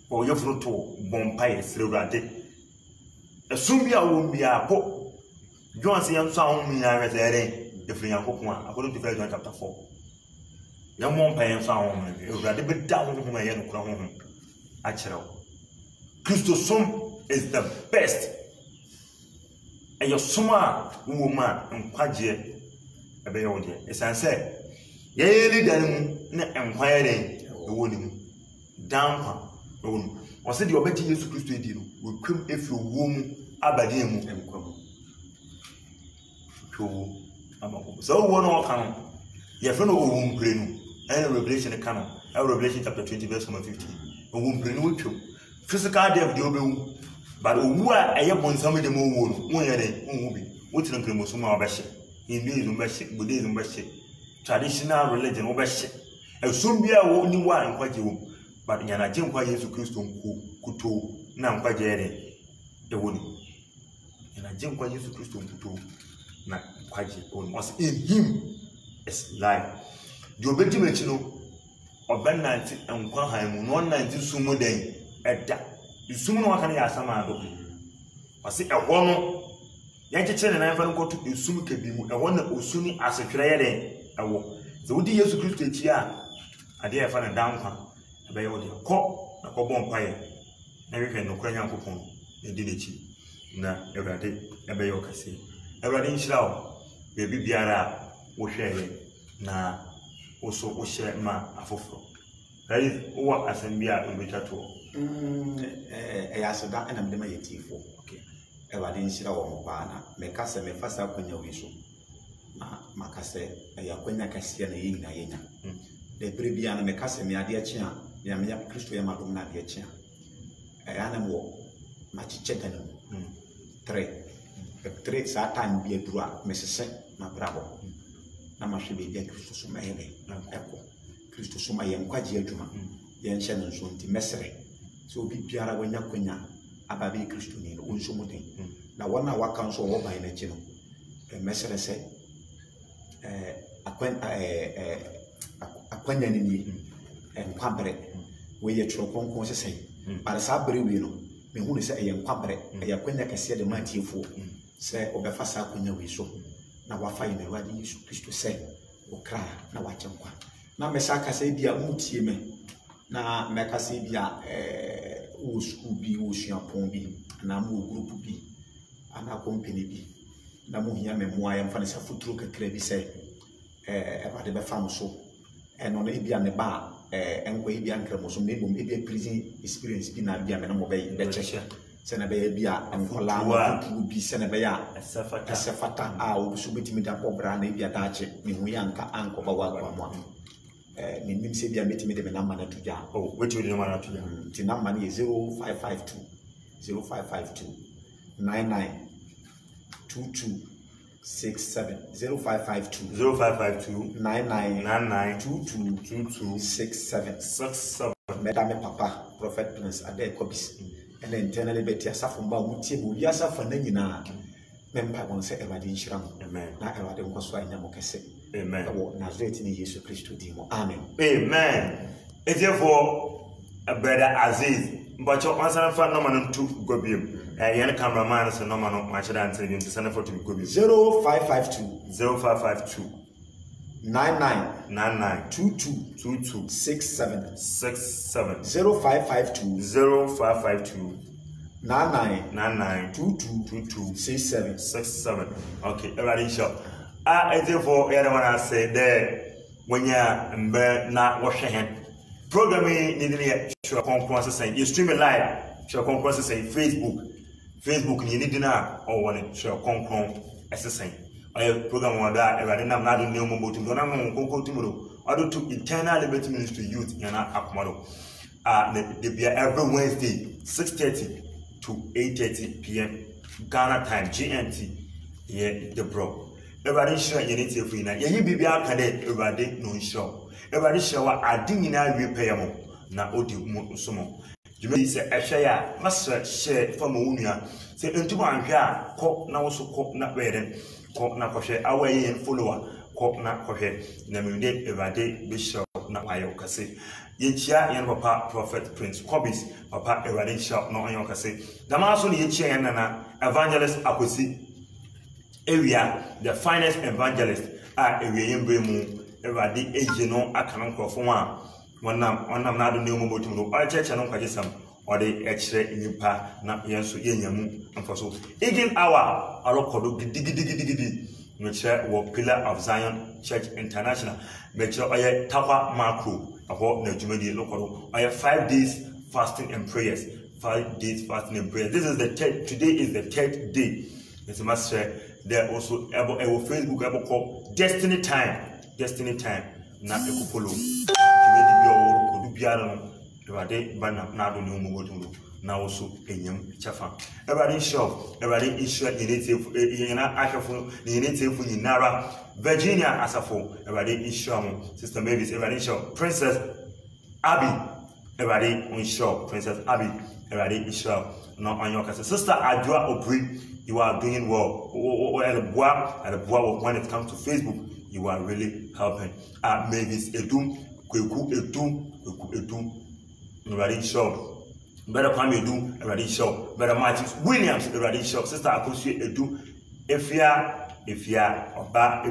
Or your fruit to bompire through rabbit. Assume you won't be a pope. John say, I'm sound me, I read the free and cook one, according to 1 John chapter 4. Young bompire and sound, you rather be down with my young crown. Actually, Christosum is the best. And your summer woman and Quadia, a bayodia. As I said, yea, then inquiring the woman down. Or said your betting Jesus Christ will come if you womb abadium and come. So one or canon. Your friend of womb brain and Revelation canon, Revelation chapter 20, verse 15. A womb brain with you. Physical day of the old, but who are a young some of the moon, one day, which don't claim some of Bashir. Hinduism, Bashir, Buddhism, Bashir, traditional religion, Bashir. And soon be a only one quite you. But Yana Jim Kwa Yesu Christo Kuto, now quite jere, the wood. And I Jim Kwa Yesu Christo Kuto, not quite was in him as life. The obedient of Ben 90 and Quaham, 190 sumo day at that. You soon walk on the Asamado. I see a woman. Yankee and I go to the Sumu Kebimu, a one that was soon as a trade. I walk. The woody Yesu Christo chia. I dare find a downtown. By all the cop, a bompire. Everything no crying coupon, they did it. Na every day, a bayoka say. Every inch now, baby Biara, will share na also will share ma a fofo. That is what as and be a better to. I said that and I'm the my tea for. Okay. Every inch now, Bana, make us a first up when you wish. Macase, a yaquena Cassian in Ayena. The Bribiana Mecassa, me adia chia. Yamia Christo Yamadum Nadia. A animal, Machichetan. 3. The traits are time be a drug, Mrs. Ma Bravo. Namashi be dead Christo Sumae, Echo. Christo Suma Yanquagia Juma, Yan Shannon Sunti Messere. So be Piara when Yaquina, Ababi Christo Nino, Unsumutin. Now 1 hour council over in a chino. A Messere said, Aquanian and Quabre. We yet tropon consay, but as I believe you know, me who is a young quabre, a yaquina can see the mighty fool, say, or Befasa when we so. Now I find the right use to say, or cry, now I jump one. Now Messaka say, be a muti me. Now Mecca say, be a school be, ocean upon be, and I'm group be, and our company be. Now here me more, I am fancy a foot look at Crabby say, about the Befam so, and on a be on the bar. And we be uncremos, maybe a prison experience be not be a man of a better. Senabia and Kola would be Senabia, a Safata, I will submit me that Bobra, maybe a Dutch, Mihuyanka, Uncle Bawa. Nim say, be a meeting with a number to Jan. Oh, which you don't want to do. The number is 0552 99 22 67 0552 99 22 67. Madame Papa, Prophet Prince Ade Kobis, and internally Betty Asafumba, Mutibu, Yasaf and Nina. mempa wɔn sɛ Awurade nhyira mo Amen. na Awurade nkɔ so anya mo kɛse Amen. ɛwɔ Nazareth ne Yesu Kristo din mu amen. Amen. It's therefore brother Aziz but you answer for no man to go be yen cameraman so no man match that until you send for to go be 0552 0552 99 22 67 0552 0552 99 22 67. Okay, already sure. I therefore everyone I say there when you're na wash hand programming needing sure conference saying you stream it live sure conference saying Facebook you need na or one sure conference saying I program one that everybody na do new mobile to go na go tomorrow I do to Eternal Liberty Ministry Youth yana akmado they be every Wednesday 6:30 to 8:30 p.m. Ghana time GMT yeah the bro everybody share you need to free na ye bibi aka dey everybody no show everybody share wa ade nyina wie pay mo na odi mu so mo jumi say ehwe ya masa share for mo wunua say entumo anhwe a kọ na wo so kọ na beden kọ na kọhwe awaye follower kọ na kọhwe na me dey everybody be show na ayo kase yechia yen papa prophet Prince Kobis papa everybody show no ayo kase dama so ne yechia yen na evangelist Akosi area the finest evangelist area yembre mu everybody age no akanon krofo a wonam na do ne mu botum do all church no kwajesam or the extra nipa na yenso yenyamu amfaso again our alokodo gidigidi which was Pillar of Zion Church International make sure oye takwa macro abo na jumadi lokoro oye 5 days fasting and prayers 5 days fasting and prayers. This is the third, today is the third day. It's a must share. There also able Facebook able call Destiny Time na eko follow jumadi bi o kodu biara no everybody bana na do ne mu gotundo na also enyam chafa everybody show everybody issue initiative yena ahwefo initiative nyinara Virginia asafo everybody issue am Sister Mavis everybody show Princess Abby everybody on show Princess Abby everybody issue no on your Sister Adwa Obri you are doing well when it comes to Facebook you are really helping Mavis Edum Kweku Edum everybody show Better Kwame Edu, everybody show. Better Martins Williams, everybody show. Sister Akosi Edu, Efia, Oba,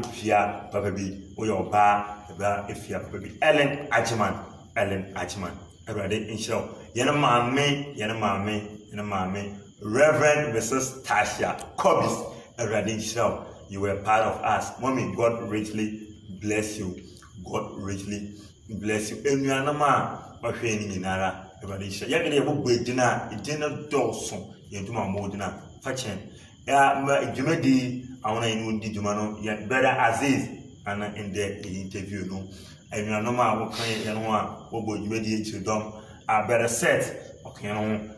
Papa B, Oba, Efia, Papa B. Ellen Achiman, everybody in show. Yana mame, Reverend Mrs. Tasha Kobis, everybody in show. You were part of us. Mommy, God richly bless you. God richly bless you. And you are no man, but Nara. Everybody share. Yakini ya bubu idina dawson yentuma modina fachen ya jumedi awona inu di jumano ya brother Aziz ana in the interview no enu no ma wo kan ya no a wo bo jumedi echi dom brother set okay no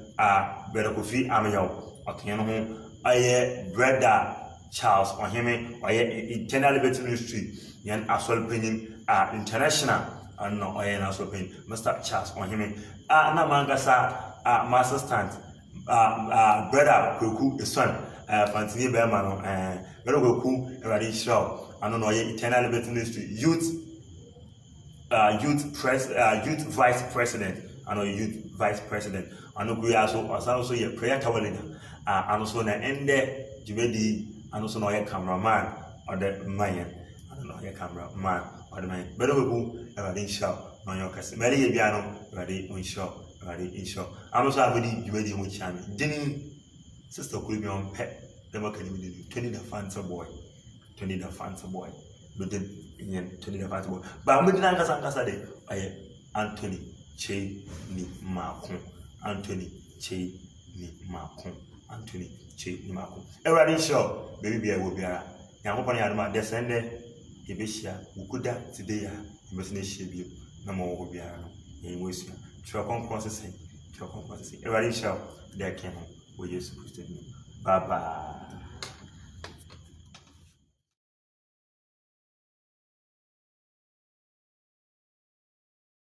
brother Kofi Amayaw okay no aye brother Charles Ohime aye Eternal Liberty Ministry yan asol penin international no aye na asol penin Mr. Charles Ohime na mangasa my assistant brother Kweku son Fantini Berman brother Kweku everybody show I don't know Eternal Liberty Ministry youth vice president I know youth vice president I know we also your prayer tower leader and also na ende jumedi and also no cameraman or the man I don't know your cameraman or the man brother Kweku everybody show no your case many biano ready on show I'm also already ready with channel didn't sister could be on pet never can you 20 the fancy boy but then 20 the fancy boy but I'm didn't kasa de I Anthony Che ni Makon everybody show baby I will be a young company at the sender Ibishia Ukuda today you must be no more will be in Wisdom. Chokon processing. Everybody shall there came with Jesus. Bye bye.